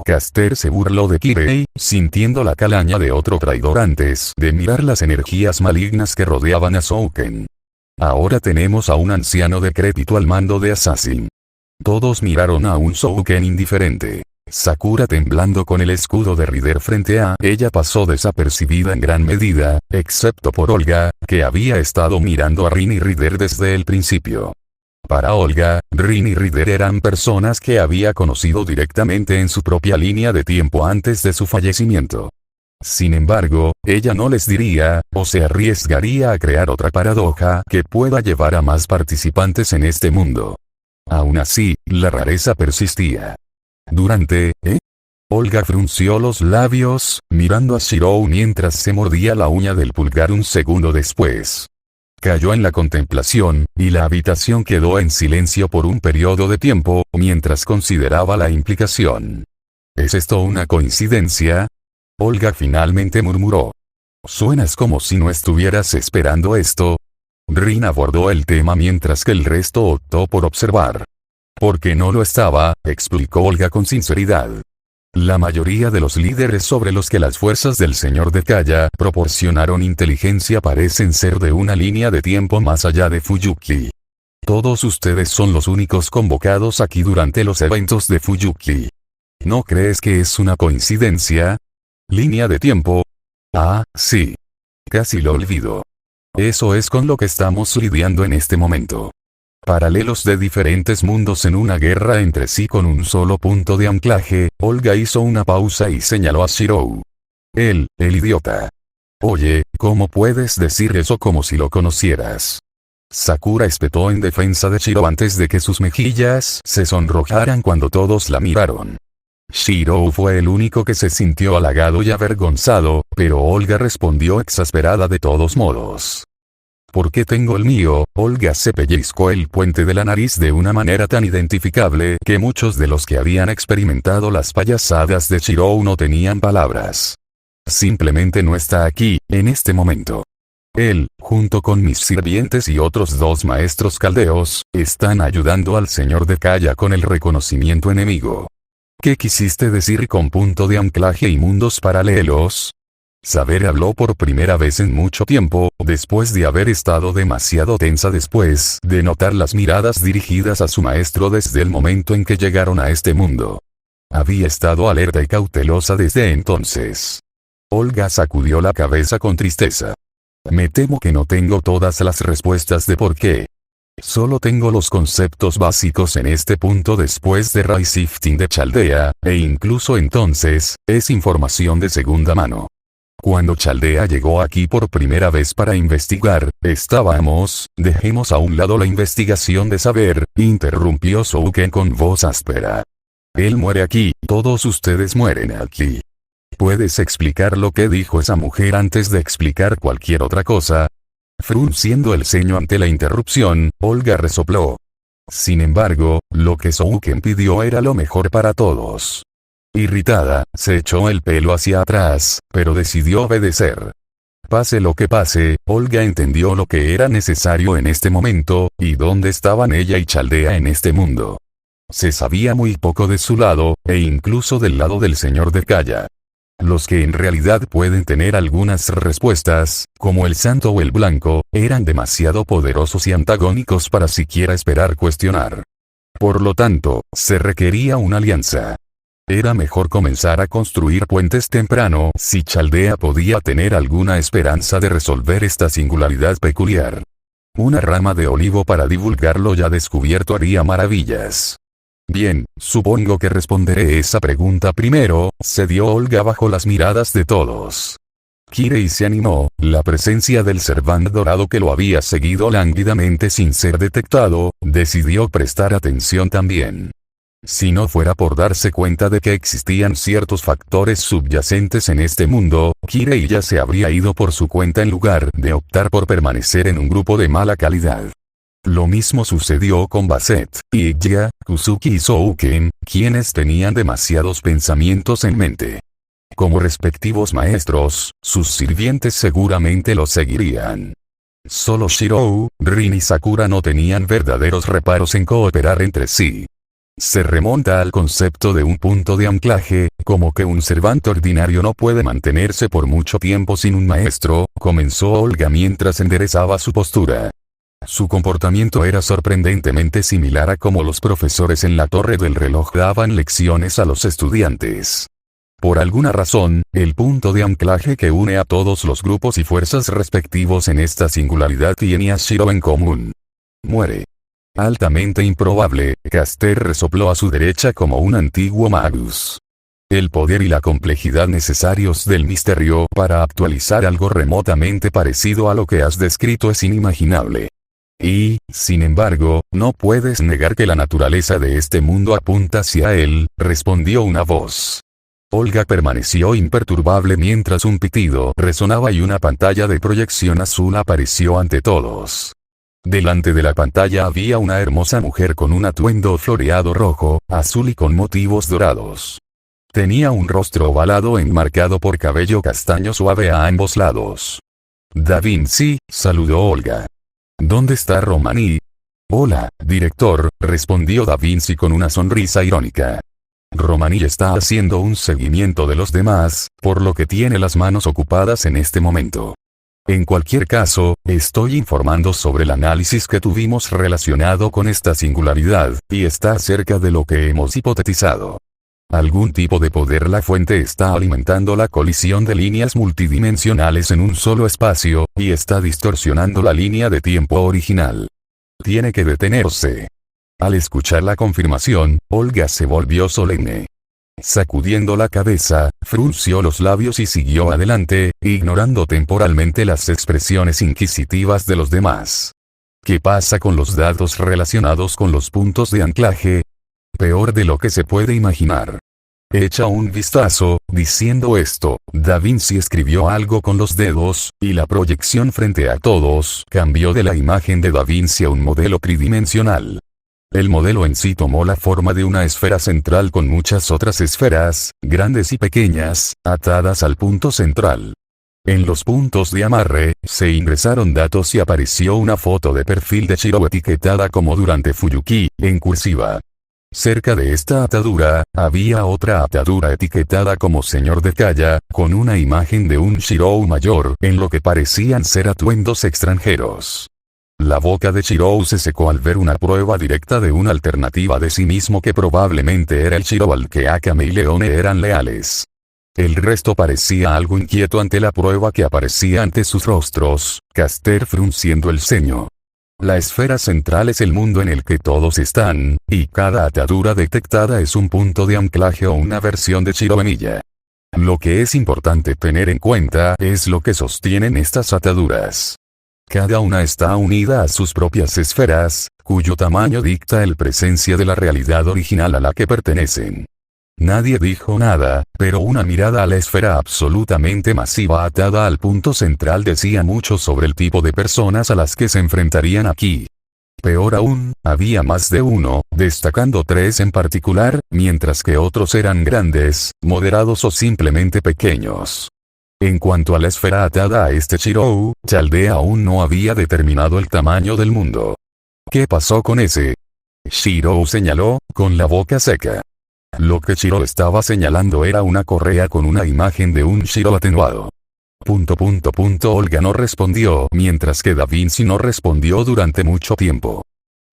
[SPEAKER 1] Caster se burló de Kirei, sintiendo la calaña de otro traidor antes de mirar las energías malignas que rodeaban a Souken. Ahora tenemos a un anciano decrépito al mando de Assassin. Todos miraron a un Souken indiferente. Sakura temblando con el escudo de Rider frente a ella pasó desapercibida en gran medida, excepto por Olga, que había estado mirando a Rin y Rider desde el principio. Para Olga, Rin y Rider eran personas que había conocido directamente en su propia línea de tiempo antes de su fallecimiento. Sin embargo, ella no les diría, o se arriesgaría a crear otra paradoja que pueda llevar a más participantes en este mundo. Aún así, la rareza persistía. Durante, Olga frunció los labios, mirando a Shirou mientras se mordía la uña del pulgar un segundo después. Cayó en la contemplación, y la habitación quedó en silencio por un periodo de tiempo, mientras consideraba la implicación. ¿Es esto una coincidencia? Olga finalmente murmuró. Suenas como si no estuvieras esperando esto. Rin abordó el tema mientras que el resto optó por observar. Porque no lo estaba, explicó Olga con sinceridad. La mayoría de los líderes sobre los que las fuerzas del señor de Kaya proporcionaron inteligencia parecen ser de una línea de tiempo más allá de Fuyuki. Todos ustedes son los únicos convocados aquí durante los eventos de Fuyuki. ¿No crees que es una coincidencia? ¿Línea de tiempo? Ah, sí. Casi lo olvido. Eso es con lo que estamos lidiando en este momento. Paralelos de diferentes mundos en una guerra entre sí con un solo punto de anclaje. Olga hizo una pausa y señaló a Shirou. El idiota. Oye, ¿cómo puedes decir eso como si lo conocieras? Sakura espetó en defensa de Shirou antes de que sus mejillas se sonrojaran cuando todos la miraron. Shirou fue el único que se sintió halagado y avergonzado, pero Olga respondió exasperada de todos modos. ¿Por qué tengo el mío? Olga se pellizcó el puente de la nariz de una manera tan identificable que muchos de los que habían experimentado las payasadas de Shirou no tenían palabras. Simplemente no está aquí, en este momento. Él, junto con mis sirvientes y otros 2 maestros caldeos, están ayudando al señor de Kaya con el reconocimiento enemigo. ¿Qué quisiste decir con punto de anclaje y mundos paralelos? Saber habló por primera vez en mucho tiempo, después de haber estado demasiado tensa después de notar las miradas dirigidas a su maestro desde el momento en que llegaron a este mundo. Había estado alerta y cautelosa desde entonces. Olga sacudió la cabeza con tristeza. Me temo que no tengo todas las respuestas de por qué. Solo tengo los conceptos básicos en este punto después de Ray Shifting de Chaldea, e incluso entonces, es información de segunda mano. Cuando Chaldea llegó aquí por primera vez para investigar, dejemos a un lado la investigación de saber, interrumpió Souken con voz áspera. Él muere aquí, todos ustedes mueren aquí. ¿Puedes explicar lo que dijo esa mujer antes de explicar cualquier otra cosa? Frunciendo el ceño ante la interrupción, Olga resopló. Sin embargo, lo que Souken pidió era lo mejor para todos. Irritada, se echó el pelo hacia atrás, pero decidió obedecer. Pase lo que pase, Olga entendió lo que era necesario en este momento, y dónde estaban ella y Chaldea en este mundo. Se sabía muy poco de su lado, e incluso del lado del señor de Calla. Los que en realidad pueden tener algunas respuestas, como el santo o el blanco, eran demasiado poderosos y antagónicos para siquiera esperar cuestionar. Por lo tanto, se requería una alianza. Era mejor comenzar a construir puentes temprano si Chaldea podía tener alguna esperanza de resolver esta singularidad peculiar. Una rama de olivo para divulgar lo ya descubierto haría maravillas. Bien, supongo que responderé esa pregunta primero, cedió Olga bajo las miradas de todos. Kirei se animó, la presencia del Servant dorado que lo había seguido lánguidamente sin ser detectado, decidió prestar atención también. Si no fuera por darse cuenta de que existían ciertos factores subyacentes en este mundo, Kirei ya se habría ido por su cuenta en lugar de optar por permanecer en un grupo de mala calidad. Lo mismo sucedió con Basset, Igya, Kusuki y Souken, quienes tenían demasiados pensamientos en mente. Como respectivos maestros, sus sirvientes seguramente los seguirían. Solo Shirou, Rin y Sakura no tenían verdaderos reparos en cooperar entre sí. Se remonta al concepto de un punto de anclaje, como que un servante ordinario no puede mantenerse por mucho tiempo sin un maestro, comenzó Olga mientras enderezaba su postura. Su comportamiento era sorprendentemente similar a cómo los profesores en la torre del reloj daban lecciones a los estudiantes. Por alguna razón, el punto de anclaje que une a todos los grupos y fuerzas respectivos en esta singularidad tiene a Shiro en común. Muere. Altamente improbable, Caster resopló a su derecha como un antiguo magus. El poder y la complejidad necesarios del misterio para actualizar algo remotamente parecido a lo que has descrito es inimaginable. Y, sin embargo, no puedes negar que la naturaleza de este mundo apunta hacia él, respondió una voz. Olga permaneció imperturbable mientras un pitido resonaba y una pantalla de proyección azul apareció ante todos. Delante de la pantalla había una hermosa mujer con un atuendo floreado rojo, azul y con motivos dorados. Tenía un rostro ovalado enmarcado por cabello castaño suave a ambos lados. Da Vinci, saludó Olga. ¿Dónde está Romani? Hola, director, respondió Da Vinci con una sonrisa irónica. Romani está haciendo un seguimiento de los demás, por lo que tiene las manos ocupadas en este momento. En cualquier caso, estoy informando sobre el análisis que tuvimos relacionado con esta singularidad, y está cerca de lo que hemos hipotetizado. Algún tipo de poder la fuente está alimentando la colisión de líneas multidimensionales en un solo espacio, y está distorsionando la línea de tiempo original. Tiene que detenerse. Al escuchar la confirmación, Olga se volvió solemne. Sacudiendo la cabeza, frunció los labios y siguió adelante, ignorando temporalmente las expresiones inquisitivas de los demás. ¿Qué pasa con los datos relacionados con los puntos de anclaje? Peor de lo que se puede imaginar. Echa un vistazo, diciendo esto, Da Vinci escribió algo con los dedos, y la proyección frente a todos cambió de la imagen de Da Vinci a un modelo tridimensional. El modelo en sí tomó la forma de una esfera central con muchas otras esferas, grandes y pequeñas, atadas al punto central. En los puntos de amarre, se ingresaron datos y apareció una foto de perfil de Shiro etiquetada como durante Fuyuki, en cursiva. Cerca de esta atadura, había otra atadura etiquetada como señor de Calla, con una imagen de un Shirou mayor, en lo que parecían ser atuendos extranjeros. La boca de Shirou se secó al ver una prueba directa de una alternativa de sí mismo que probablemente era el Shirou al que Akame y Leone eran leales. El resto parecía algo inquieto ante la prueba que aparecía ante sus rostros, Caster frunciendo el ceño. La esfera central es el mundo en el que todos están, y cada atadura detectada es un punto de anclaje o una versión de Chiroemilla. Lo que es importante tener en cuenta es lo que sostienen estas ataduras. Cada una está unida a sus propias esferas, cuyo tamaño dicta el presencia de la realidad original a la que pertenecen. Nadie dijo nada, pero una mirada a la esfera absolutamente masiva atada al punto central decía mucho sobre el tipo de personas a las que se enfrentarían aquí. Peor aún, había más de uno, destacando 3 en particular, mientras que otros eran grandes, moderados o simplemente pequeños. En cuanto a la esfera atada a este Shirou, Chaldea aún no había determinado el tamaño del mundo. ¿Qué pasó con ese? Shirou señaló, con la boca seca. Lo que Shirou estaba señalando era una correa con una imagen de un Shirou atenuado. Olga no respondió, mientras que Da Vinci no respondió durante mucho tiempo.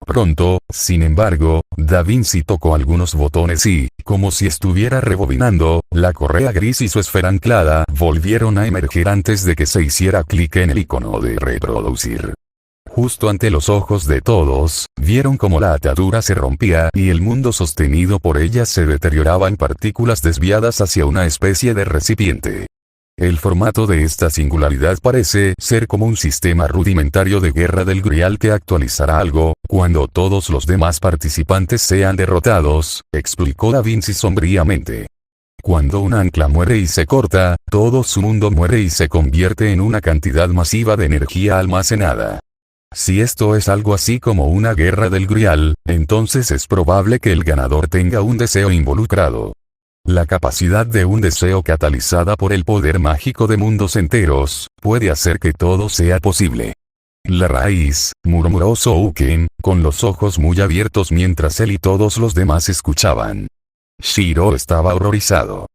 [SPEAKER 1] Pronto, sin embargo, Da Vinci tocó algunos botones y, como si estuviera rebobinando, la correa gris y su esfera anclada volvieron a emerger antes de que se hiciera clic en el icono de reproducir. Justo ante los ojos de todos, vieron cómo la atadura se rompía y el mundo sostenido por ella se deterioraba en partículas desviadas hacia una especie de recipiente. El formato de esta singularidad parece ser como un sistema rudimentario de guerra del Grial que actualizará algo, cuando todos los demás participantes sean derrotados, explicó Da Vinci sombríamente. Cuando un ancla muere y se corta, todo su mundo muere y se convierte en una cantidad masiva de energía almacenada. Si esto es algo así como una guerra del Grial, entonces es probable que el ganador tenga un deseo involucrado. La capacidad de un deseo catalizada por el poder mágico de mundos enteros, puede hacer que todo sea posible. La raíz, murmuró Souken, con los ojos muy abiertos mientras él y todos los demás escuchaban. Shiro estaba horrorizado.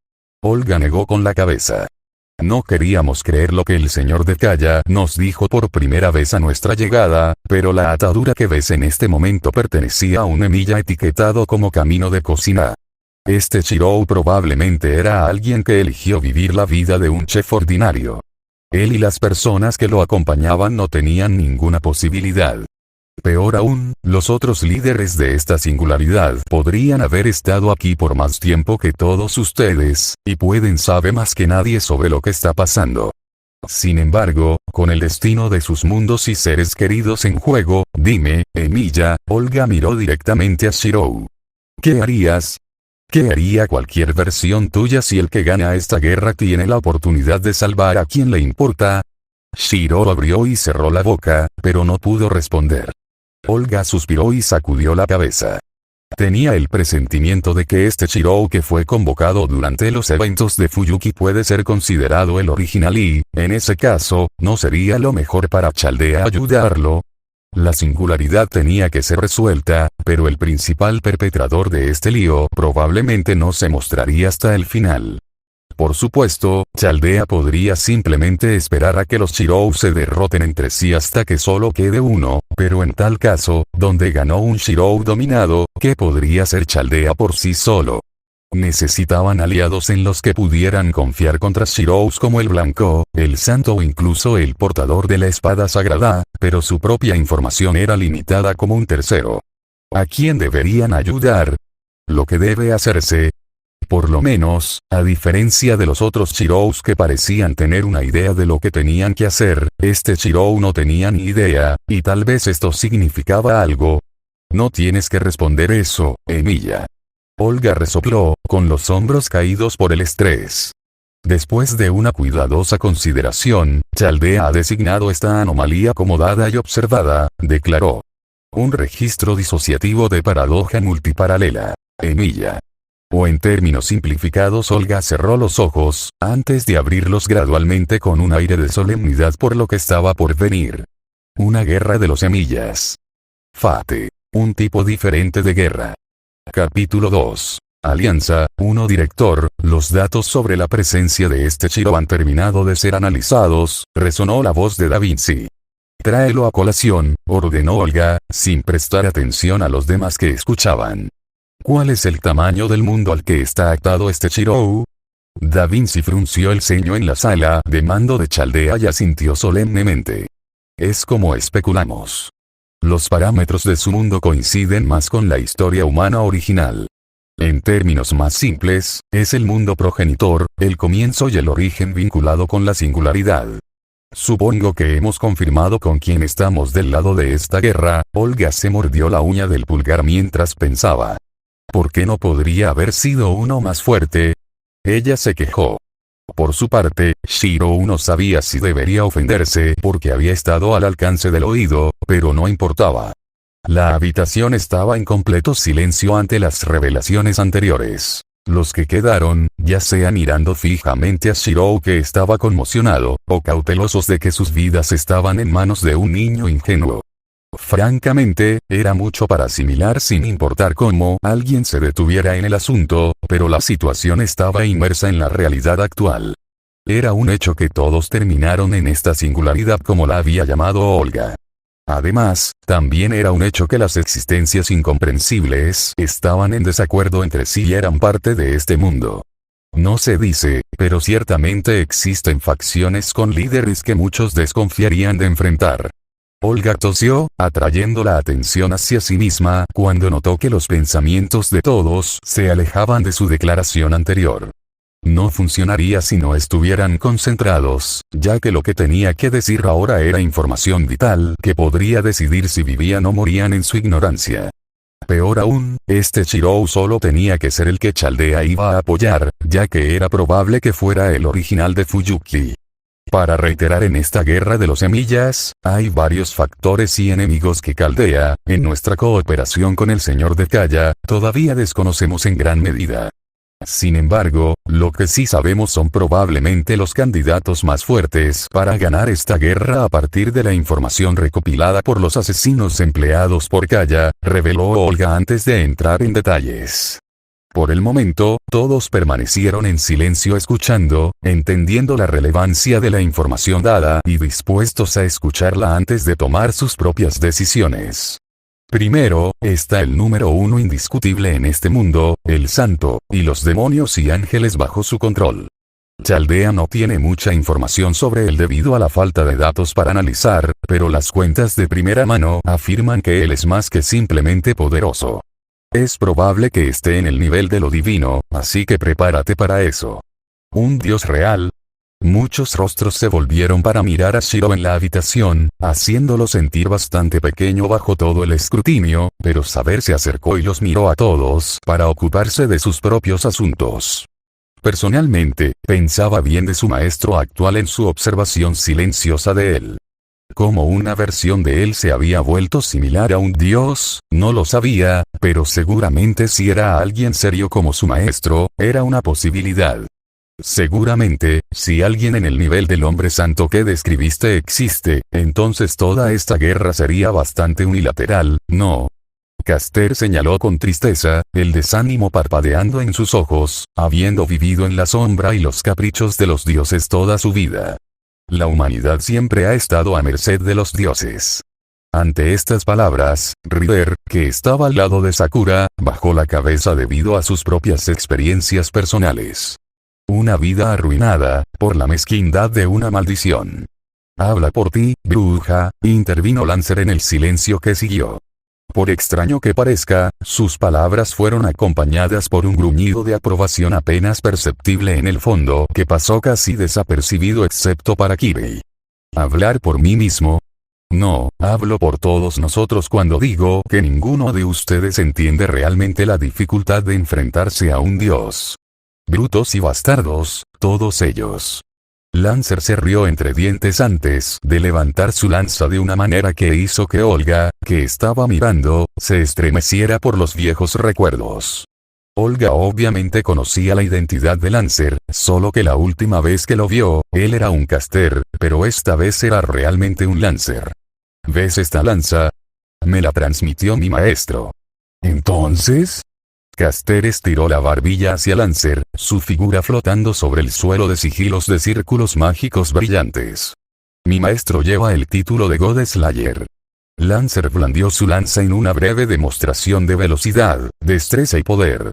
[SPEAKER 1] Olga negó con la cabeza. No queríamos creer lo que el señor de Kaya nos dijo por primera vez a nuestra llegada, pero la atadura que ves en este momento pertenecía a un Emiya etiquetado como camino de cocina. Este Shirou probablemente era alguien que eligió vivir la vida de un chef ordinario. Él y las personas que lo acompañaban no tenían ninguna posibilidad. Peor aún, los otros líderes de esta singularidad podrían haber estado aquí por más tiempo que todos ustedes, y pueden saber más que nadie sobre lo que está pasando. Sin embargo, con el destino de sus mundos y seres queridos en juego, dime, Emiya, Olga miró directamente a Shirou. ¿Qué harías? ¿Qué haría cualquier versión tuya si el que gana esta guerra tiene la oportunidad de salvar a quien le importa? Shiro abrió y cerró la boca, pero no pudo responder. Olga suspiró y sacudió la cabeza. Tenía el presentimiento de que este Shirou que fue convocado durante los eventos de Fuyuki puede ser considerado el original y, en ese caso, ¿no sería lo mejor para Chaldea ayudarlo? La singularidad tenía que ser resuelta, pero el principal perpetrador de este lío probablemente no se mostraría hasta el final. Por supuesto, Chaldea podría simplemente esperar a que los Shirou se derroten entre sí hasta que solo quede uno, pero en tal caso, donde ganó un Shirou dominado, ¿qué podría hacer Chaldea por sí solo? Necesitaban aliados en los que pudieran confiar contra Shirous como el Blanco, el Santo o incluso el portador de la espada sagrada, pero su propia información era limitada como un tercero. ¿A quién deberían ayudar? Lo que debe hacerse. Por lo menos, a diferencia de los otros Shirous que parecían tener una idea de lo que tenían que hacer, este Shirou no tenía ni idea, y tal vez esto significaba algo. No tienes que responder eso, Emiya. Olga resopló, con los hombros caídos por el estrés. Después de una cuidadosa consideración, Chaldea ha designado esta anomalía como dada y observada, declaró. Un registro disociativo de paradoja multiparalela. Emiya. O en términos simplificados, Olga cerró los ojos, antes de abrirlos gradualmente con un aire de solemnidad por lo que estaba por venir. Una guerra de los Emiyas. Fate. Un tipo diferente de guerra. Capítulo 2. Alianza, 1 Director, los datos sobre la presencia de este Shirou han terminado de ser analizados, resonó la voz de Da Vinci. Tráelo a colación, ordenó Olga, sin prestar atención a los demás que escuchaban. ¿Cuál es el tamaño del mundo al que está atado este Shirou? Da Vinci frunció el ceño en la sala de mando de Chaldea y asintió solemnemente. Es como especulamos. Los parámetros de su mundo coinciden más con la historia humana original. En términos más simples, es el mundo progenitor, el comienzo y el origen vinculado con la singularidad. Supongo que hemos confirmado con quién estamos del lado de esta guerra. Olga se mordió la uña del pulgar mientras pensaba. ¿Por qué no podría haber sido uno más fuerte? Ella se quejó. Por su parte, Shiro no sabía si debería ofenderse porque había estado al alcance del oído, pero no importaba. La habitación estaba en completo silencio ante las revelaciones anteriores. Los que quedaron, ya sea mirando fijamente a Shiro que estaba conmocionado, o cautelosos de que sus vidas estaban en manos de un niño ingenuo. Francamente, era mucho para asimilar sin importar cómo alguien se detuviera en el asunto, pero la situación estaba inmersa en la realidad actual. Era un hecho que todos terminaron en esta singularidad como la había llamado Olga. Además, también era un hecho que las existencias incomprensibles estaban en desacuerdo entre sí y eran parte de este mundo. No se dice, pero ciertamente existen facciones con líderes que muchos desconfiarían de enfrentar. Olga tosió, atrayendo la atención hacia sí misma cuando notó que los pensamientos de todos se alejaban de su declaración anterior. No funcionaría si no estuvieran concentrados, ya que lo que tenía que decir ahora era información vital que podría decidir si vivían o morían en su ignorancia. Peor aún, este Shirou solo tenía que ser el que Chaldea iba a apoyar, ya que era probable que fuera el original de Fuyuki. Para reiterar en esta guerra de los semillas, hay varios factores y enemigos que Chaldea, en nuestra cooperación con el señor de Kaya, todavía desconocemos en gran medida. Sin embargo, lo que sí sabemos son probablemente los candidatos más fuertes para ganar esta guerra a partir de la información recopilada por los asesinos empleados por Kaya, reveló Olga antes de entrar en detalles. Por el momento, todos permanecieron en silencio escuchando, entendiendo la relevancia de la información dada y dispuestos a escucharla antes de tomar sus propias decisiones. Primero, está el número uno indiscutible en este mundo, el santo, y los demonios y ángeles bajo su control. Chaldea no tiene mucha información sobre él debido a la falta de datos para analizar, pero las cuentas de primera mano afirman que él es más que simplemente poderoso. Es probable que esté en el nivel de lo divino, así que prepárate para eso. ¿Un dios real? Muchos rostros se volvieron para mirar a Shiro en la habitación, haciéndolo sentir bastante pequeño bajo todo el escrutinio, pero Saber se acercó y los miró a todos para ocuparse de sus propios asuntos. Personalmente, pensaba bien de su maestro actual en su observación silenciosa de él. Como una versión de él se había vuelto similar a un dios, no lo sabía, pero seguramente si era alguien serio como su maestro, era una posibilidad. Seguramente, si alguien en el nivel del hombre santo que describiste existe, entonces toda esta guerra sería bastante unilateral, ¿no? Caster señaló con tristeza, el desánimo parpadeando en sus ojos, habiendo vivido en la sombra y los caprichos de los dioses toda su vida. La humanidad siempre ha estado a merced de los dioses. Ante estas palabras, Rider, que estaba al lado de Sakura, bajó la cabeza debido a sus propias experiencias personales. Una vida arruinada, por la mezquindad de una maldición. Habla por ti, bruja, intervino Lancer en el silencio que siguió. Por extraño que parezca, sus palabras fueron acompañadas por un gruñido de aprobación apenas perceptible en el fondo que pasó casi desapercibido excepto para Kirei. ¿Hablar por mí mismo? No, hablo por todos nosotros cuando digo que ninguno de ustedes entiende realmente la dificultad de enfrentarse a un dios. Brutos y bastardos, todos ellos. Lancer se rió entre dientes antes de levantar su lanza de una manera que hizo que Olga, que estaba mirando, se estremeciera por los viejos recuerdos. Olga obviamente conocía la identidad de Lancer, solo que la última vez que lo vio, él era un caster, pero esta vez era realmente un Lancer. ¿Ves esta lanza? Me la transmitió mi maestro. ¿Entonces? Caster estiró la barbilla hacia Lancer, su figura flotando sobre el suelo de sigilos de círculos mágicos brillantes. Mi maestro lleva el título de God Slayer. Lancer blandió su lanza en una breve demostración de velocidad, destreza y poder.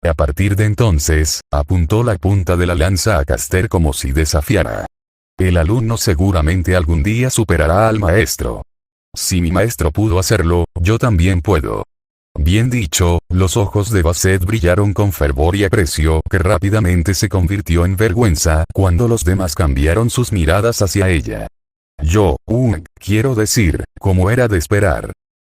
[SPEAKER 1] A partir de entonces, apuntó la punta de la lanza a Caster como si desafiara. El alumno seguramente algún día superará al maestro. Si mi maestro pudo hacerlo, yo también puedo. Bien dicho, los ojos de Basset brillaron con fervor y aprecio que rápidamente se convirtió en vergüenza cuando los demás cambiaron sus miradas hacia ella. Quiero decir, como era de esperar.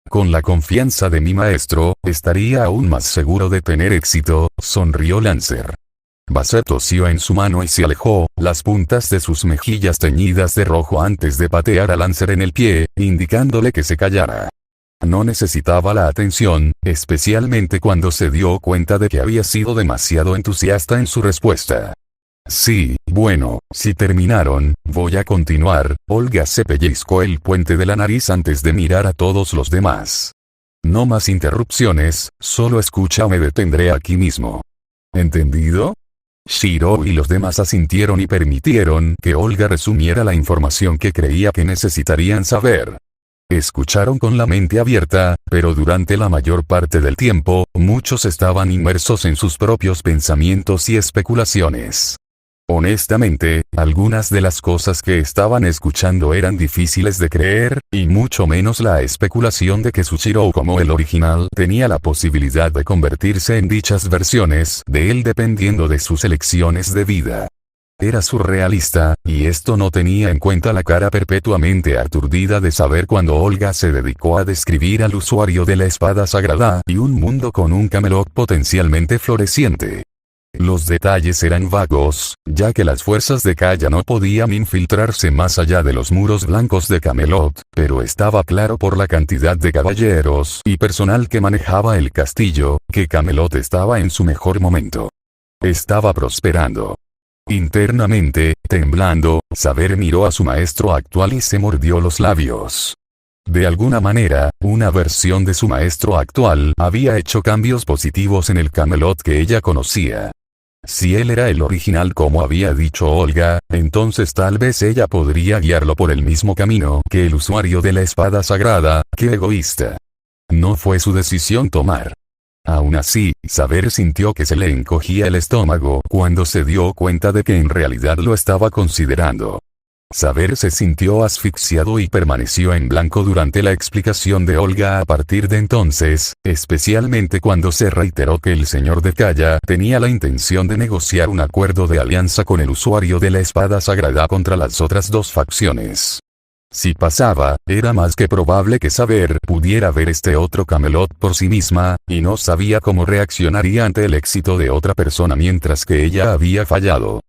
[SPEAKER 1] Con la confianza de mi maestro, estaría aún más seguro de tener éxito, sonrió Lancer. Basset tosió en su mano y se alejó, las puntas de sus mejillas teñidas de rojo antes de patear a Lancer en el pie, indicándole que se callara. No necesitaba la atención, especialmente cuando se dio cuenta de que había sido demasiado entusiasta en su respuesta. Sí, bueno, si terminaron, voy a continuar. Olga se pellizcó el puente de la nariz antes de mirar a todos los demás. No más interrupciones, solo escucha o me detendré aquí mismo. ¿Entendido? Shiro y los demás asintieron y permitieron que Olga resumiera la información que creía que necesitarían saber. Escucharon con la mente abierta, pero durante la mayor parte del tiempo, muchos estaban inmersos en sus propios pensamientos y especulaciones. Honestamente, algunas de las cosas que estaban escuchando eran difíciles de creer, y mucho menos la especulación de que Tsuchiro como el original tenía la posibilidad de convertirse en dichas versiones de él dependiendo de sus elecciones de vida. Era surrealista, y esto no tenía en cuenta la cara perpetuamente aturdida de saber cuando Olga se dedicó a describir al usuario de la espada sagrada y un mundo con un Camelot potencialmente floreciente. Los detalles eran vagos, ya que las fuerzas de Kaya no podían infiltrarse más allá de los muros blancos de Camelot, pero estaba claro por la cantidad de caballeros y personal que manejaba el castillo, que Camelot estaba en su mejor momento. Estaba prosperando. Internamente, temblando, Saber miró a su maestro actual y se mordió los labios. De alguna manera, una versión de su maestro actual había hecho cambios positivos en el Camelot que ella conocía. Si él era el original como había dicho Olga, entonces tal vez ella podría guiarlo por el mismo camino que el usuario de la espada sagrada. ¡Qué egoísta! No fue su decisión tomar. Aún así, Saber sintió que se le encogía el estómago cuando se dio cuenta de que en realidad lo estaba considerando. Saber se sintió asfixiado y permaneció en blanco durante la explicación de Olga a partir de entonces, especialmente cuando se reiteró que el señor de Kaya tenía la intención de negociar un acuerdo de alianza con el usuario de la espada sagrada contra las otras dos facciones. Si pasaba, era más que probable que Saber pudiera ver este otro Camelot por sí misma, y no sabía cómo reaccionaría ante el éxito de otra persona mientras que ella había fallado.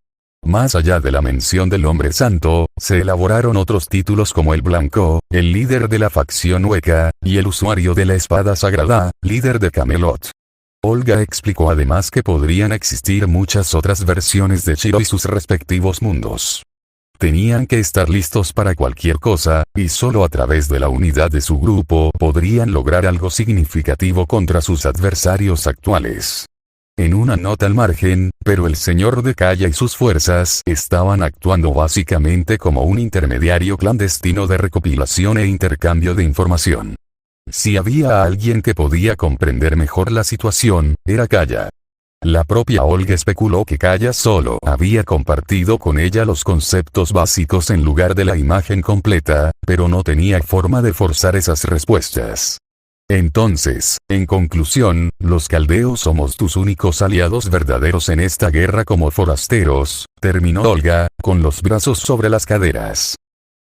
[SPEAKER 1] Más allá de la mención del hombre santo, se elaboraron otros títulos como el blanco, el líder de la facción hueca, y el usuario de la espada sagrada, líder de Camelot. Olga explicó además que podrían existir muchas otras versiones de Shiro y sus respectivos mundos. Tenían que estar listos para cualquier cosa, y solo a través de la unidad de su grupo podrían lograr algo significativo contra sus adversarios actuales. En una nota al margen, pero el señor de Kaya y sus fuerzas estaban actuando básicamente como un intermediario clandestino de recopilación e intercambio de información. Si había alguien que podía comprender mejor la situación, era Kaya. La propia Olga especuló que Kaya solo había compartido con ella los conceptos básicos en lugar de la imagen completa, pero no tenía forma de forzar esas respuestas. Entonces, en conclusión, los caldeos somos tus únicos aliados verdaderos en esta guerra como forasteros, terminó Olga, con los brazos sobre las caderas.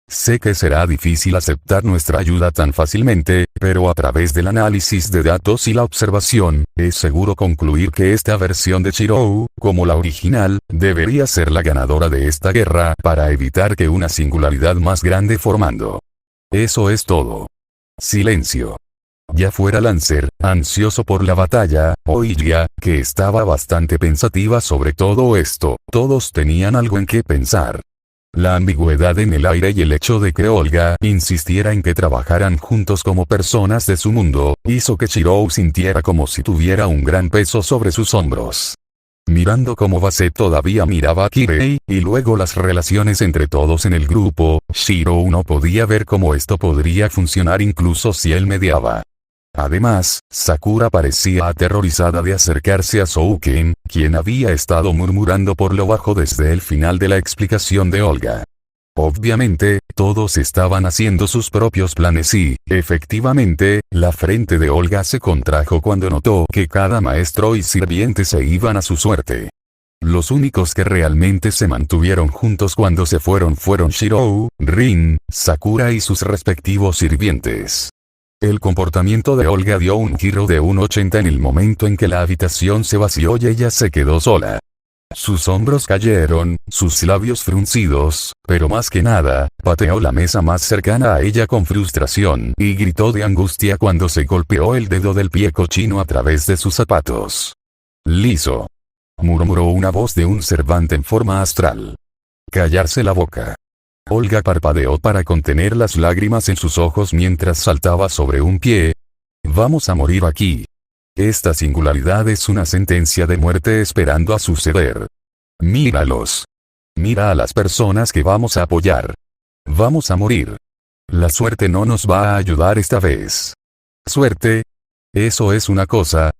[SPEAKER 1] Sé que será difícil aceptar nuestra ayuda tan fácilmente, pero a través del análisis de datos y la observación, es seguro concluir que esta versión de Shiro, como la original, debería ser la ganadora de esta guerra para evitar que una singularidad más grande formando. Eso es todo. Silencio. Ya fuera Lancer, ansioso por la batalla, o Ilya, que estaba bastante pensativa sobre todo esto, todos tenían algo en qué pensar. La ambigüedad en el aire y el hecho de que Olga insistiera en que trabajaran juntos como personas de su mundo, hizo que Shiro sintiera como si tuviera un gran peso sobre sus hombros. Mirando cómo Basset todavía miraba a Kirei, y luego las relaciones entre todos en el grupo, Shiro no podía ver cómo esto podría funcionar incluso si él mediaba. Además, Sakura parecía aterrorizada de acercarse a Souken, quien había estado murmurando por lo bajo desde el final de la explicación de Olga. Obviamente, todos estaban haciendo sus propios planes y, efectivamente, la frente de Olga se contrajo cuando notó que cada maestro y sirviente se iban a su suerte. Los únicos que realmente se mantuvieron juntos cuando se fueron Shirou, Rin, Sakura y sus respectivos sirvientes. El comportamiento de Olga dio un giro de 180 en el momento en que la habitación se vació y ella se quedó sola. Sus hombros cayeron, sus labios fruncidos, pero más que nada, pateó la mesa más cercana a ella con frustración y gritó de angustia cuando se golpeó el dedo del pie cochino a través de sus zapatos. «Liso», murmuró una voz de un Cervante en forma astral. «Callarse la boca». Olga parpadeó para contener las lágrimas en sus ojos mientras saltaba sobre un pie. «Vamos a morir aquí. Esta singularidad es una sentencia de muerte esperando a suceder. Míralos. Mira a las personas que vamos a apoyar. Vamos a morir. La suerte no nos va a ayudar esta vez». «¿Suerte? Eso es una cosa».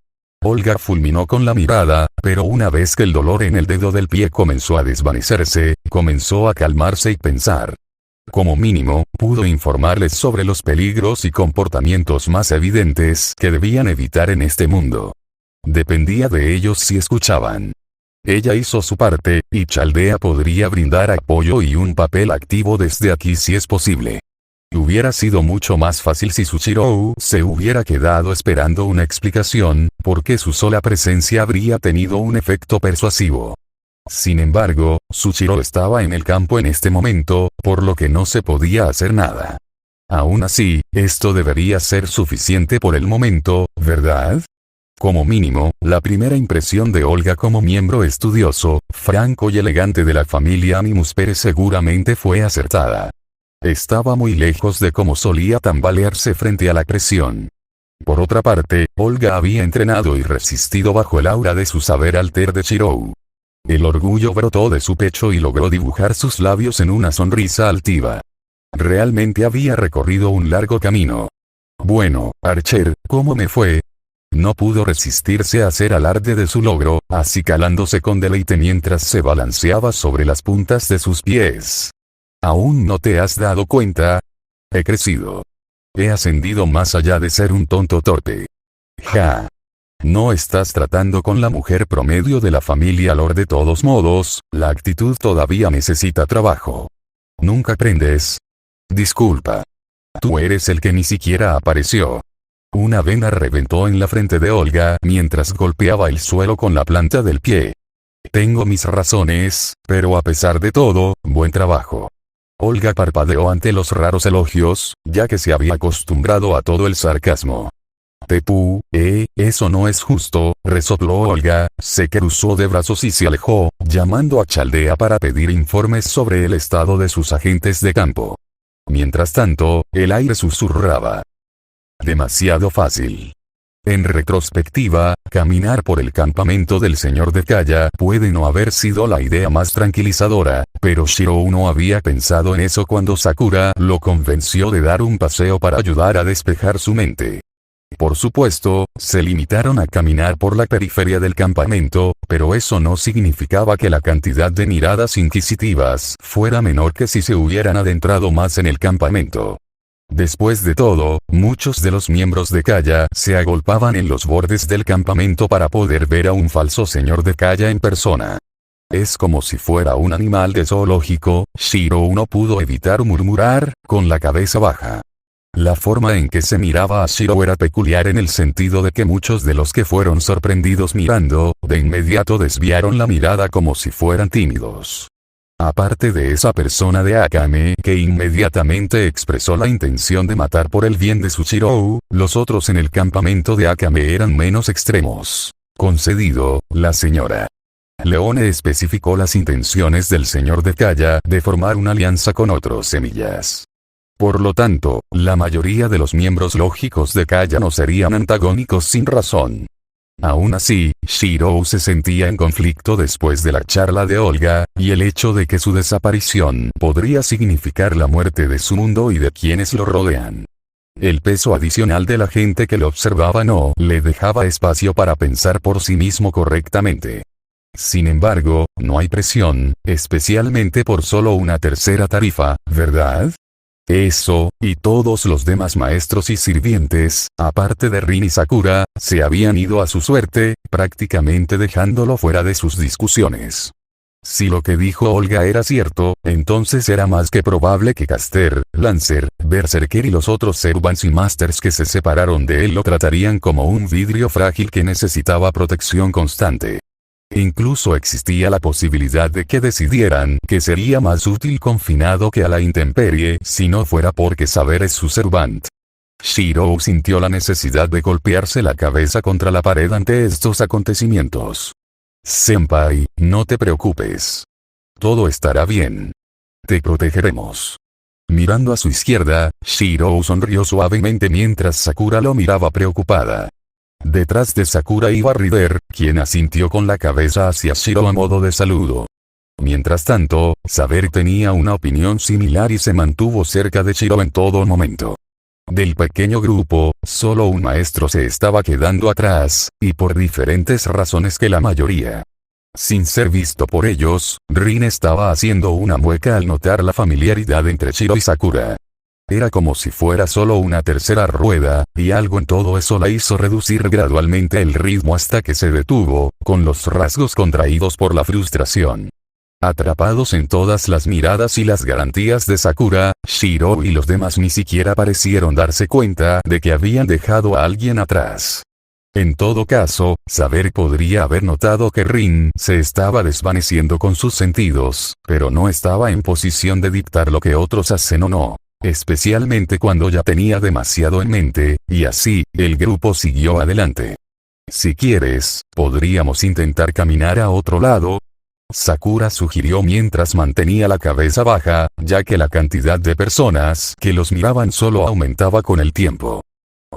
[SPEAKER 1] Olga fulminó con la mirada, pero una vez que el dolor en el dedo del pie comenzó a desvanecerse, comenzó a calmarse y pensar. Como mínimo, pudo informarles sobre los peligros y comportamientos más evidentes que debían evitar en este mundo. Dependía de ellos si escuchaban. Ella hizo su parte, y Chaldea podría brindar apoyo y un papel activo desde aquí si es posible. Hubiera sido mucho más fácil si Sushiro se hubiera quedado esperando una explicación, porque su sola presencia habría tenido un efecto persuasivo. Sin embargo, Sushiro estaba en el campo en este momento, por lo que no se podía hacer nada. Aún así, esto debería ser suficiente por el momento, ¿verdad? Como mínimo, la primera impresión de Olga como miembro estudioso, franco y elegante de la familia Animus Pérez seguramente fue acertada. Estaba muy lejos de cómo solía tambalearse frente a la presión. Por otra parte, Olga había entrenado y resistido bajo el aura de su saber alter de Shirou. El orgullo brotó de su pecho y logró dibujar sus labios en una sonrisa altiva. Realmente había recorrido un largo camino. «Bueno, Archer, ¿cómo me fue?» No pudo resistirse a hacer alarde de su logro, acicalándose con deleite mientras se balanceaba sobre las puntas de sus pies. ¿Aún no te has dado cuenta? He crecido. He ascendido más allá de ser un tonto torpe. Ja. No estás tratando con la mujer promedio de la familia Lord de todos modos, la actitud todavía necesita trabajo. Nunca aprendes. Disculpa. Tú eres el que ni siquiera apareció. Una vena reventó en la frente de Olga mientras golpeaba el suelo con la planta del pie. Tengo mis razones, pero a pesar de todo, buen trabajo. Olga parpadeó ante los raros elogios, ya que se había acostumbrado a todo el sarcasmo. Tepu, eso no es justo, resopló Olga, se cruzó de brazos y se alejó, llamando a Chaldea para pedir informes sobre el estado de sus agentes de campo. Mientras tanto, el aire susurraba. Demasiado fácil. En retrospectiva, caminar por el campamento del señor de Kaya puede no haber sido la idea más tranquilizadora, pero Shirou no había pensado en eso cuando Sakura lo convenció de dar un paseo para ayudar a despejar su mente. Por supuesto, se limitaron a caminar por la periferia del campamento, pero eso no significaba que la cantidad de miradas inquisitivas fuera menor que si se hubieran adentrado más en el campamento. Después de todo, muchos de los miembros de Kaya se agolpaban en los bordes del campamento para poder ver a un falso señor de Kaya en persona. Es como si fuera un animal de zoológico, Shirou no pudo evitar murmurar, con la cabeza baja. La forma en que se miraba a Shirou era peculiar en el sentido de que muchos de los que fueron sorprendidos mirando, de inmediato desviaron la mirada como si fueran tímidos. Aparte de esa persona de Akame que inmediatamente expresó la intención de matar por el bien de Sushiro, los otros en el campamento de Akame eran menos extremos. Concedido, la señora Leone especificó las intenciones del señor de Kaya de formar una alianza con otros semillas. Por lo tanto, la mayoría de los miembros lógicos de Kaya no serían antagónicos sin razón. Aún así, Shirou se sentía en conflicto después de la charla de Olga, y el hecho de que su desaparición podría significar la muerte de su mundo y de quienes lo rodean. El peso adicional de la gente que lo observaba no le dejaba espacio para pensar por sí mismo correctamente. Sin embargo, no hay presión, especialmente por solo una tercera tarifa, ¿verdad? Eso, y todos los demás maestros y sirvientes, aparte de Rin y Sakura, se habían ido a su suerte, prácticamente dejándolo fuera de sus discusiones. Si lo que dijo Olga era cierto, entonces era más que probable que Caster, Lancer, Berserker y los otros Servants y Masters que se separaron de él lo tratarían como un vidrio frágil que necesitaba protección constante. Incluso existía la posibilidad de que decidieran que sería más útil confinado que a la intemperie si no fuera porque Saber es su servant. Shirou sintió la necesidad de golpearse la cabeza contra la pared ante estos acontecimientos. Senpai, no te preocupes. Todo estará bien. Te protegeremos. Mirando a su izquierda, Shirou sonrió suavemente mientras Sakura lo miraba preocupada. Detrás de Sakura iba Rider, quien asintió con la cabeza hacia Shirou a modo de saludo. Mientras tanto, Saber tenía una opinión similar y se mantuvo cerca de Shirou en todo momento. Del pequeño grupo, solo un maestro se estaba quedando atrás, y por diferentes razones que la mayoría. Sin ser visto por ellos, Rin estaba haciendo una mueca al notar la familiaridad entre Shirou y Sakura. Era como si fuera solo una tercera rueda, y algo en todo eso la hizo reducir gradualmente el ritmo hasta que se detuvo, con los rasgos contraídos por la frustración. Atrapados en todas las miradas y las garantías de Sakura, Shirou y los demás ni siquiera parecieron darse cuenta de que habían dejado a alguien atrás. En todo caso, Saber podría haber notado que Rin se estaba desvaneciendo con sus sentidos, pero no estaba en posición de dictar lo que otros hacen o no, especialmente cuando ya tenía demasiado en mente, y así, el grupo siguió adelante. Si quieres, podríamos intentar caminar a otro lado. Sakura sugirió mientras mantenía la cabeza baja, ya que la cantidad de personas que los miraban solo aumentaba con el tiempo.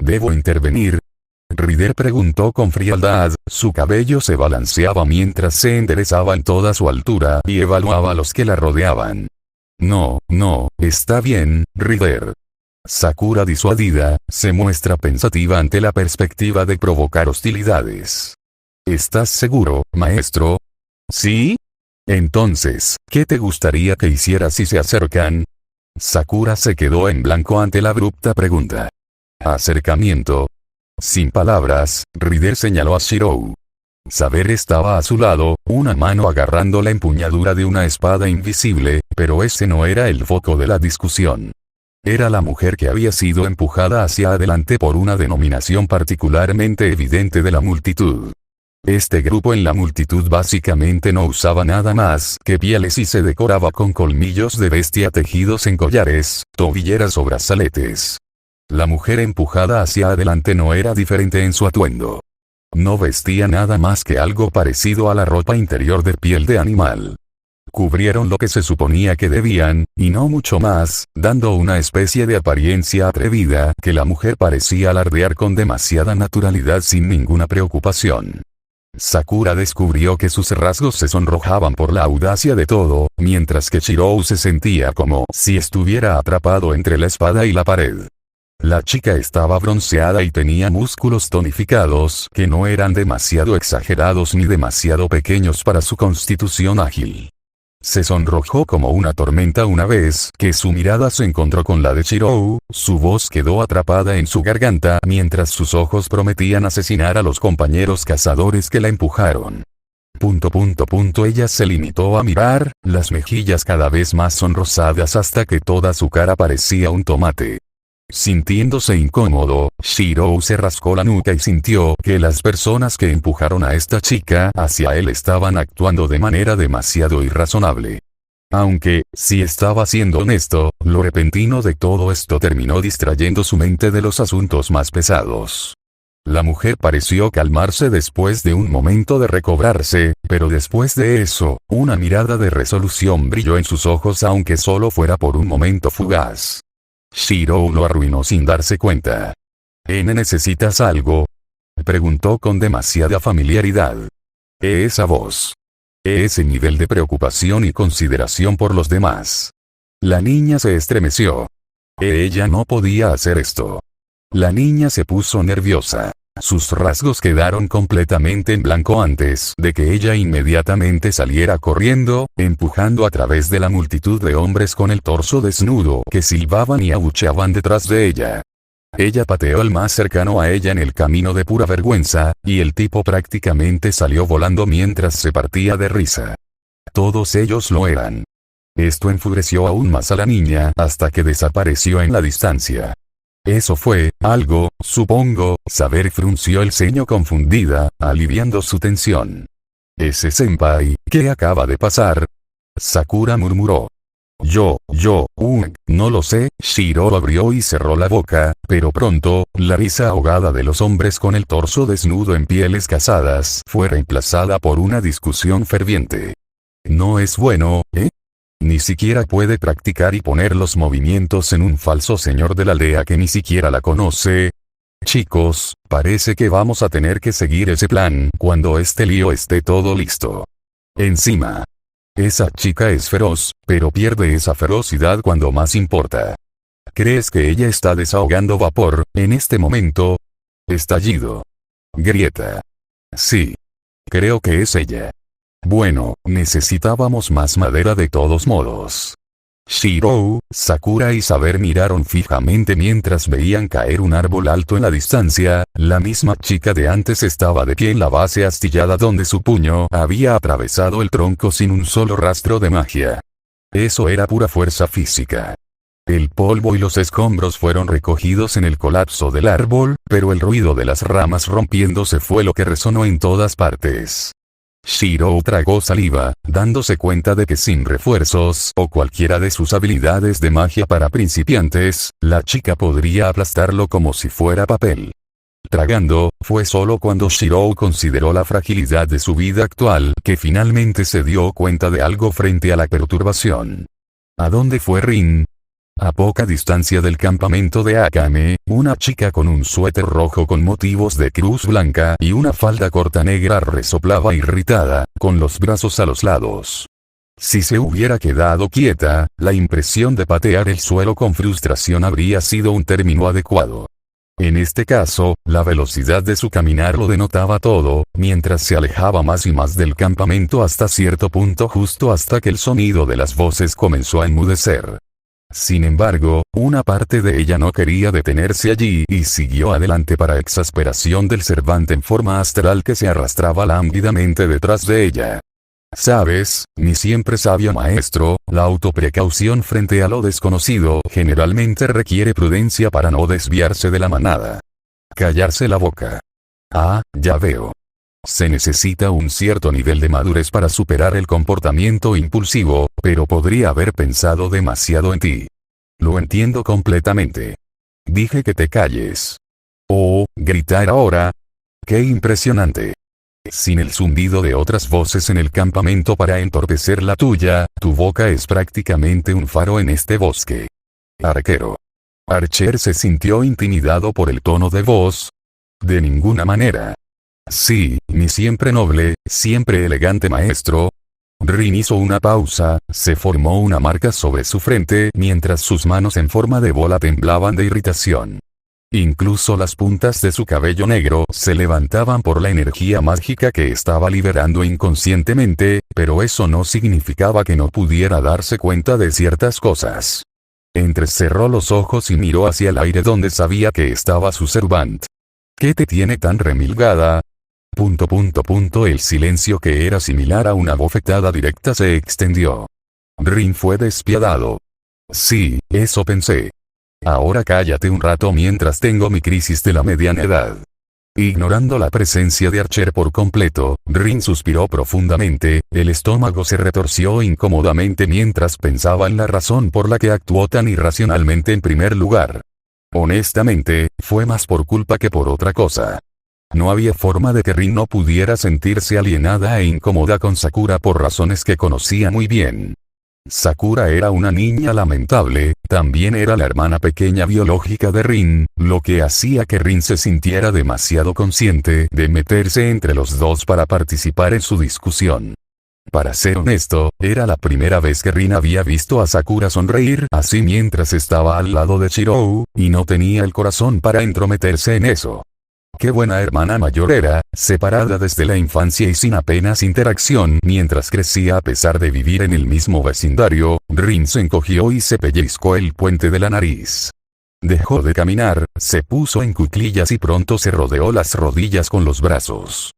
[SPEAKER 1] ¿Debo intervenir? Rider preguntó con frialdad, su cabello se balanceaba mientras se enderezaba en toda su altura y evaluaba a los que la rodeaban. No, está bien, Rider. Sakura disuadida, se muestra pensativa ante la perspectiva de provocar hostilidades. ¿Estás seguro, maestro? ¿Sí? Entonces, ¿qué te gustaría que hiciera si se acercan? Sakura se quedó en blanco ante la abrupta pregunta. Acercamiento. Sin palabras, Rider señaló a Shirou. Saber estaba a su lado, una mano agarrando la empuñadura de una espada invisible, pero ese no era el foco de la discusión. Era la mujer que había sido empujada hacia adelante por una denominación particularmente evidente de la multitud. Este grupo en la multitud básicamente no usaba nada más que pieles y se decoraba con colmillos de bestia tejidos en collares, tobilleras o brazaletes. La mujer empujada hacia adelante no era diferente en su atuendo. No vestía nada más que algo parecido a la ropa interior de piel de animal. Cubrieron lo que se suponía que debían, y no mucho más, dando una especie de apariencia atrevida que la mujer parecía alardear con demasiada naturalidad sin ninguna preocupación. Sakura descubrió que sus rasgos se sonrojaban por la audacia de todo, mientras que Shirou se sentía como si estuviera atrapado entre la espada y la pared. La chica estaba bronceada y tenía músculos tonificados que no eran demasiado exagerados ni demasiado pequeños para su constitución ágil. Se sonrojó como una tormenta una vez que su mirada se encontró con la de Shirou, su voz quedó atrapada en su garganta mientras sus ojos prometían asesinar a los compañeros cazadores que la empujaron. Ella se limitó a mirar, las mejillas cada vez más sonrosadas hasta que toda su cara parecía un tomate. Sintiéndose incómodo, Shirou se rascó la nuca y sintió que las personas que empujaron a esta chica hacia él estaban actuando de manera demasiado irrazonable. Aunque, si estaba siendo honesto, lo repentino de todo esto terminó distrayendo su mente de los asuntos más pesados. La mujer pareció calmarse después de un momento de recobrarse, pero después de eso, una mirada de resolución brilló en sus ojos aunque solo fuera por un momento fugaz. Shirou lo arruinó sin darse cuenta. ¿Necesitas algo? Preguntó con demasiada familiaridad. Esa voz. Ese nivel de preocupación y consideración por los demás. La niña se estremeció. Ella no podía hacer esto. La niña se puso nerviosa. Sus rasgos quedaron completamente en blanco antes de que ella inmediatamente saliera corriendo, empujando a través de la multitud de hombres con el torso desnudo que silbaban y abucheaban detrás de ella. Ella pateó al más cercano a ella en el camino de pura vergüenza, y el tipo prácticamente salió volando mientras se partía de risa. Todos ellos lo eran. Esto enfureció aún más a la niña hasta que desapareció en la distancia. Eso fue algo, supongo, saber frunció el ceño confundida, aliviando su tensión. ¿Ese senpai, qué acaba de pasar? Sakura murmuró. No lo sé. Shiro abrió y cerró la boca, pero pronto, la risa ahogada de los hombres con el torso desnudo en pieles casadas fue reemplazada por una discusión ferviente. No es bueno, ¿eh? Ni siquiera puede practicar y poner los movimientos en un falso señor de la aldea que ni siquiera la conoce. Chicos, parece que vamos a tener que seguir ese plan cuando este lío esté todo listo. Encima, esa chica es feroz, pero pierde esa ferocidad cuando más importa. ¿Crees que ella está desahogando vapor, en este momento? Estallido. Grieta. Sí. Creo que es ella. Bueno, necesitábamos más madera de todos modos. Shiro, Sakura y Saber miraron fijamente mientras veían caer un árbol alto en la distancia. La misma chica de antes estaba de pie en la base astillada donde su puño había atravesado el tronco sin un solo rastro de magia. Eso era pura fuerza física. El polvo y los escombros fueron recogidos en el colapso del árbol, pero el ruido de las ramas rompiéndose fue lo que resonó en todas partes. Shiro tragó saliva, dándose cuenta de que sin refuerzos o cualquiera de sus habilidades de magia para principiantes, la chica podría aplastarlo como si fuera papel. Tragando, fue solo cuando Shiro consideró la fragilidad de su vida actual que finalmente se dio cuenta de algo frente a la perturbación. ¿A dónde fue Rin? A poca distancia del campamento de Akame, una chica con un suéter rojo con motivos de cruz blanca y una falda corta negra resoplaba irritada, con los brazos a los lados. Si se hubiera quedado quieta, la impresión de patear el suelo con frustración habría sido un término adecuado. En este caso, la velocidad de su caminar lo denotaba todo, mientras se alejaba más y más del campamento hasta cierto punto justo hasta que el sonido de las voces comenzó a enmudecer. Sin embargo, una parte de ella no quería detenerse allí y siguió adelante para exasperación del Cervante en forma astral que se arrastraba lánguidamente detrás de ella. Sabes, mi siempre sabio maestro, la autoprecaución frente a lo desconocido generalmente requiere prudencia para no desviarse de la manada. Callarse la boca. Ah, ya veo. Se necesita un cierto nivel de madurez para superar el comportamiento impulsivo, pero podría haber pensado demasiado en ti. Lo entiendo completamente. Dije que te calles. Oh, gritar ahora. ¡Qué impresionante! Sin el zumbido de otras voces en el campamento para entorpecer la tuya, tu boca es prácticamente un faro en este bosque. Arquero. Archer se sintió intimidado por el tono de voz. De ninguna manera. Sí, mi siempre noble, siempre elegante maestro. Rin hizo una pausa, se formó una marca sobre su frente mientras sus manos en forma de bola temblaban de irritación. Incluso las puntas de su cabello negro se levantaban por la energía mágica que estaba liberando inconscientemente, pero eso no significaba que no pudiera darse cuenta de ciertas cosas. Entrecerró los ojos y miró hacia el aire donde sabía que estaba su Servant. ¿Qué te tiene tan remilgada? El silencio que era similar a una bofetada directa se extendió. Rin fue despiadado. Sí, eso pensé. Ahora cállate un rato mientras tengo mi crisis de la mediana edad. Ignorando la presencia de Archer por completo, Rin suspiró profundamente, el estómago se retorció incómodamente mientras pensaba en la razón por la que actuó tan irracionalmente en primer lugar. Honestamente, fue más por culpa que por otra cosa. No había forma de que Rin no pudiera sentirse alienada e incómoda con Sakura por razones que conocía muy bien. Sakura era una niña lamentable, también era la hermana pequeña biológica de Rin, lo que hacía que Rin se sintiera demasiado consciente de meterse entre los dos para participar en su discusión. Para ser honesto, era la primera vez que Rin había visto a Sakura sonreír así mientras estaba al lado de Chirou, y no tenía el corazón para entrometerse en eso. Qué buena hermana mayor era, separada desde la infancia y sin apenas interacción mientras crecía a pesar de vivir en el mismo vecindario. Rin se encogió y se pellizcó el puente de la nariz. Dejó de caminar, se puso en cuclillas y pronto se rodeó las rodillas con los brazos.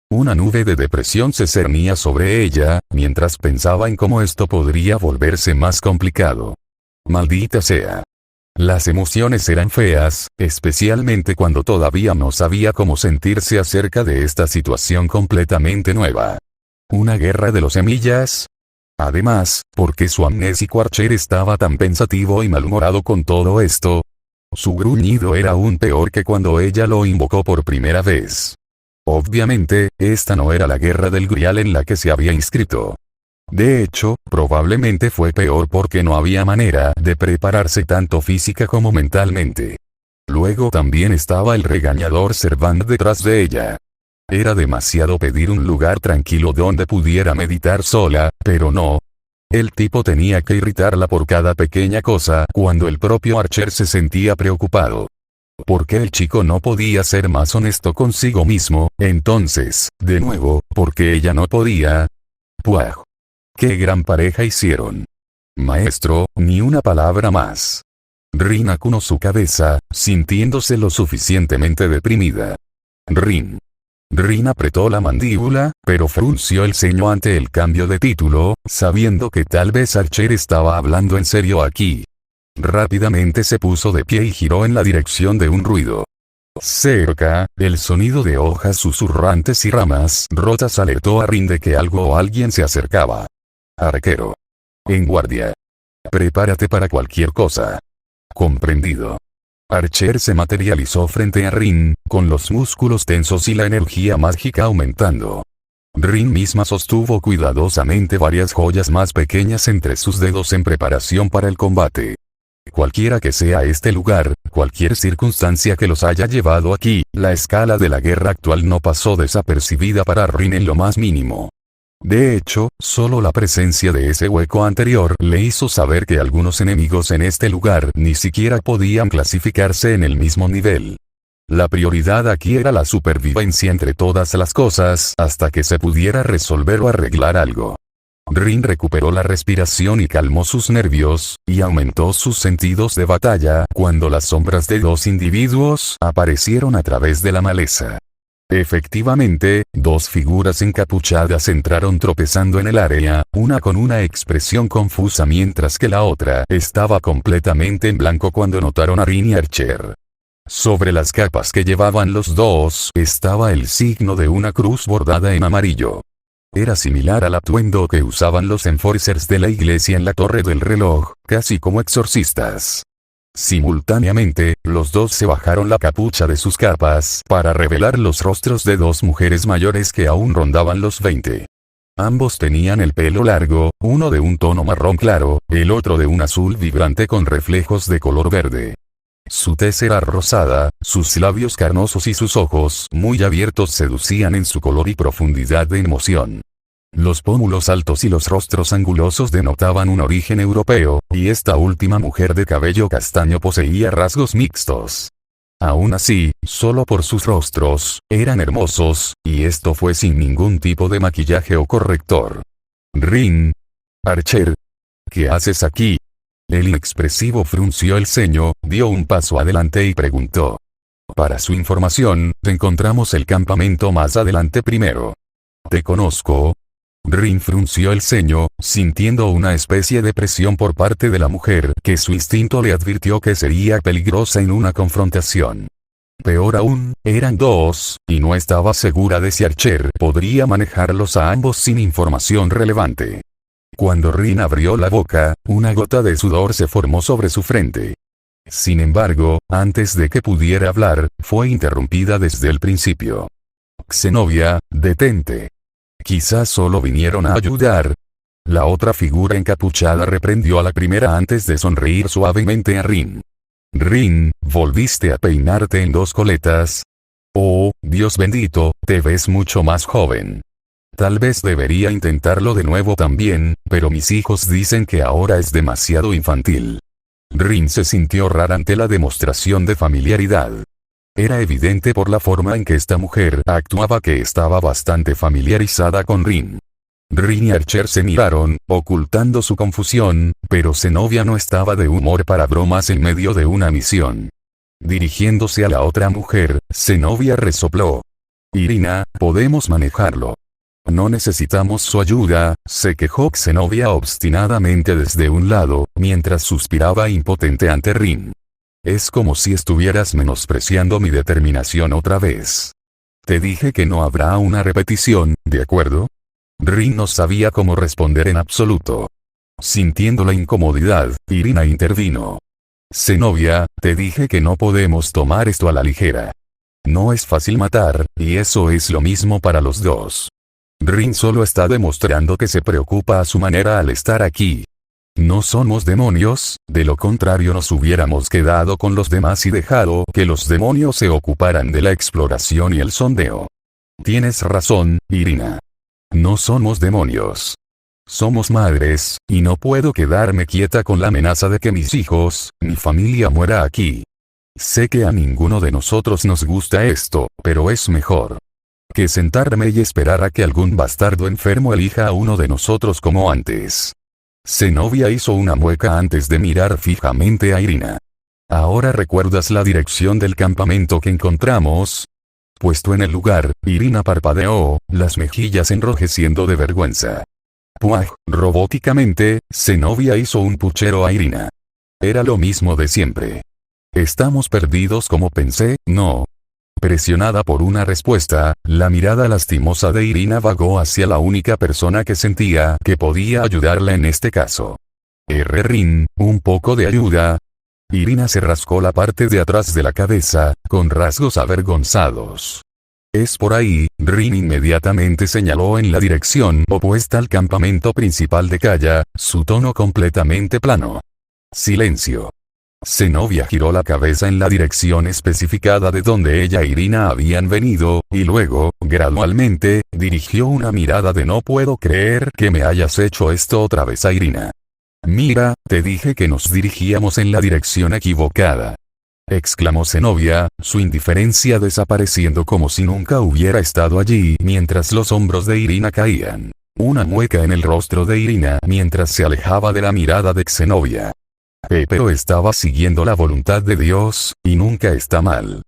[SPEAKER 1] Una nube de depresión se cernía sobre ella, mientras pensaba en cómo esto podría volverse más complicado. Maldita sea. Las emociones eran feas, especialmente cuando todavía no sabía cómo sentirse acerca de esta situación completamente nueva. ¿Una guerra de los semillas? Además, ¿por qué su amnésico Archer estaba tan pensativo y malhumorado con todo esto? Su gruñido era aún peor que cuando ella lo invocó por primera vez. Obviamente, esta no era la guerra del Grial en la que se había inscrito. De hecho, probablemente fue peor porque no había manera de prepararse tanto física como mentalmente. Luego también estaba el regañador Servant detrás de ella. Era demasiado pedir un lugar tranquilo donde pudiera meditar sola, pero no. El tipo tenía que irritarla por cada pequeña cosa cuando el propio Archer se sentía preocupado. ¿Por qué el chico no podía ser más honesto consigo mismo? Entonces, de nuevo, ¿por qué ella no podía? ¡Puaj! ¡Qué gran pareja hicieron! Maestro, ni una palabra más. Rin acunó su cabeza, sintiéndose lo suficientemente deprimida. Rin. Rin apretó la mandíbula, pero frunció el ceño ante el cambio de título, sabiendo que tal vez Archer estaba hablando en serio aquí. Rápidamente se puso de pie y giró en la dirección de un ruido. Cerca, el sonido de hojas susurrantes y ramas rotas alertó a Rin de que algo o alguien se acercaba. Arquero. En guardia. Prepárate para cualquier cosa. Comprendido. Archer se materializó frente a Rin, con los músculos tensos y la energía mágica aumentando. Rin misma sostuvo cuidadosamente varias joyas más pequeñas entre sus dedos en preparación para el combate. Cualquiera que sea este lugar, cualquier circunstancia que los haya llevado aquí, la escala de la guerra actual no pasó desapercibida para Rin en lo más mínimo. De hecho, solo la presencia de ese hueco anterior le hizo saber que algunos enemigos en este lugar ni siquiera podían clasificarse en el mismo nivel. La prioridad aquí era la supervivencia entre todas las cosas hasta que se pudiera resolver o arreglar algo. Rin recuperó la respiración y calmó sus nervios, y aumentó sus sentidos de batalla cuando las sombras de dos individuos aparecieron a través de la maleza. Efectivamente, dos figuras encapuchadas entraron tropezando en el área, una con una expresión confusa mientras que la otra estaba completamente en blanco cuando notaron a Rin y Archer. Sobre las capas que llevaban los dos estaba el signo de una cruz bordada en amarillo. Era similar al atuendo que usaban los enforcers de la iglesia en la torre del reloj, casi como exorcistas. Simultáneamente, los dos se bajaron la capucha de sus capas para revelar los rostros de dos mujeres mayores que aún rondaban los 20. Ambos tenían el pelo largo, uno de un tono marrón claro, el otro de un azul vibrante con reflejos de color verde. Su tez era rosada, sus labios carnosos y sus ojos muy abiertos seducían en su color y profundidad de emoción. Los pómulos altos y los rostros angulosos denotaban un origen europeo, y esta última mujer de cabello castaño poseía rasgos mixtos. Aún así, solo por sus rostros, eran hermosos, y esto fue sin ningún tipo de maquillaje o corrector. Rin. Archer. ¿Qué haces aquí? El inexpresivo frunció el ceño, dio un paso adelante y preguntó. Para su información, encontramos el campamento más adelante primero. ¿Te conozco? Rin frunció el ceño, sintiendo una especie de presión por parte de la mujer que su instinto le advirtió que sería peligrosa en una confrontación. Peor aún, eran dos, y no estaba segura de si Archer podría manejarlos a ambos sin información relevante. Cuando Rin abrió la boca, una gota de sudor se formó sobre su frente. Sin embargo, antes de que pudiera hablar, fue interrumpida desde el principio. Zenobia, detente. Quizás solo vinieron a ayudar. La otra figura encapuchada reprendió a la primera antes de sonreír suavemente a Rin. Rin, ¿volviste a peinarte en dos coletas? Oh, Dios bendito, te ves mucho más joven. Tal vez debería intentarlo de nuevo también, pero mis hijos dicen que ahora es demasiado infantil. Rin se sintió rara ante la demostración de familiaridad. Era evidente por la forma en que esta mujer actuaba que estaba bastante familiarizada con Rin. Rin y Archer se miraron, ocultando su confusión, pero Zenobia no estaba de humor para bromas en medio de una misión. Dirigiéndose a la otra mujer, Zenobia resopló. Irina, podemos manejarlo. No necesitamos su ayuda, se quejó Zenobia obstinadamente desde un lado, mientras suspiraba impotente ante Rin. Es como si estuvieras menospreciando mi determinación otra vez. Te dije que no habrá una repetición, ¿de acuerdo? Rin no sabía cómo responder en absoluto. Sintiendo la incomodidad, Irina intervino. Zenobia, te dije que no podemos tomar esto a la ligera. No es fácil matar, y eso es lo mismo para los dos. Rin solo está demostrando que se preocupa a su manera al estar aquí. No somos demonios, de lo contrario nos hubiéramos quedado con los demás y dejado que los demonios se ocuparan de la exploración y el sondeo. Tienes razón, Irina. No somos demonios. Somos madres, y no puedo quedarme quieta con la amenaza de que mis hijos, mi familia muera aquí. Sé que a ninguno de nosotros nos gusta esto, pero es mejor que sentarme y esperar a que algún bastardo enfermo elija a uno de nosotros como antes. Zenobia hizo una mueca antes de mirar fijamente a Irina. ¿Ahora recuerdas la dirección del campamento que encontramos? Puesto en el lugar, Irina parpadeó, las mejillas enrojeciendo de vergüenza. Puaj, robóticamente, Zenobia hizo un puchero a Irina. Era lo mismo de siempre. Estamos perdidos como pensé, ¿no? Presionada por una respuesta, la mirada lastimosa de Irina vagó hacia la única persona que sentía que podía ayudarla en este caso. Rin, un poco de ayuda. Irina se rascó la parte de atrás de la cabeza, con rasgos avergonzados. Es por ahí, Rin inmediatamente señaló en la dirección opuesta al campamento principal de Kaya, su tono completamente plano. Silencio. Zenobia giró la cabeza en la dirección especificada de donde ella e Irina habían venido, y luego, gradualmente, dirigió una mirada de no puedo creer que me hayas hecho esto otra vez a Irina. Mira, te dije que nos dirigíamos en la dirección equivocada. Exclamó Zenobia, su indiferencia desapareciendo como si nunca hubiera estado allí mientras los hombros de Irina caían. Una mueca en el rostro de Irina mientras se alejaba de la mirada de Zenobia. Pero estaba siguiendo la voluntad de Dios, y nunca está mal.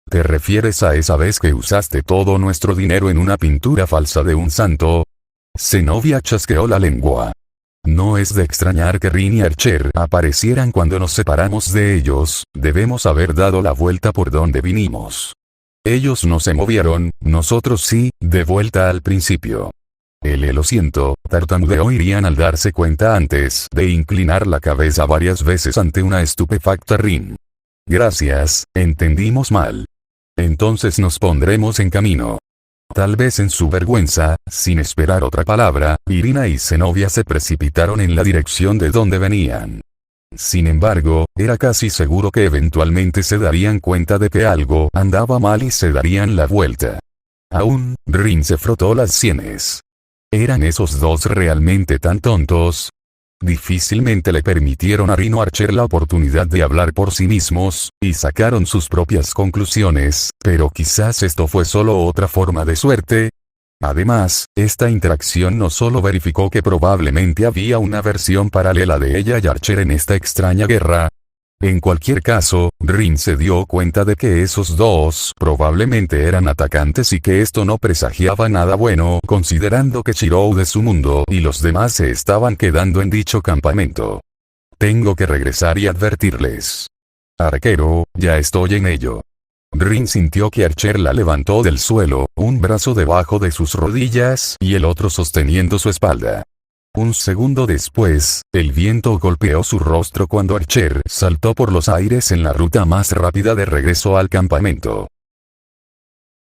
[SPEAKER 1] ¿Te refieres a esa vez que usaste todo nuestro dinero en una pintura falsa de un santo? Zenobia chasqueó la lengua. No es de extrañar que Rin y Archer aparecieran cuando nos separamos de ellos, debemos haber dado la vuelta por donde vinimos. Ellos no se movieron, nosotros sí, de vuelta al principio. Lo siento, tartamudeó Irian al darse cuenta antes de inclinar la cabeza varias veces ante una estupefacta Rin. Gracias, entendimos mal. Entonces nos pondremos en camino. Tal vez en su vergüenza, sin esperar otra palabra, Irina y Zenobia se precipitaron en la dirección de donde venían. Sin embargo, era casi seguro que eventualmente se darían cuenta de que algo andaba mal y se darían la vuelta. Aún, Rin se frotó las sienes. ¿Eran esos dos realmente tan tontos? Difícilmente le permitieron a Rin o Archer la oportunidad de hablar por sí mismos, y sacaron sus propias conclusiones, pero quizás esto fue solo otra forma de suerte. Además, esta interacción no solo verificó que probablemente había una versión paralela de ella y Archer en esta extraña guerra. En cualquier caso, Rin se dio cuenta de que esos dos probablemente eran atacantes y que esto no presagiaba nada bueno considerando que Shirou de su mundo y los demás se estaban quedando en dicho campamento. Tengo que regresar y advertirles. Arquero, ya estoy en ello. Rin sintió que Archer la levantó del suelo, un brazo debajo de sus rodillas y el otro sosteniendo su espalda. Un segundo después, el viento golpeó su rostro cuando Archer saltó por los aires en la ruta más rápida de regreso al campamento.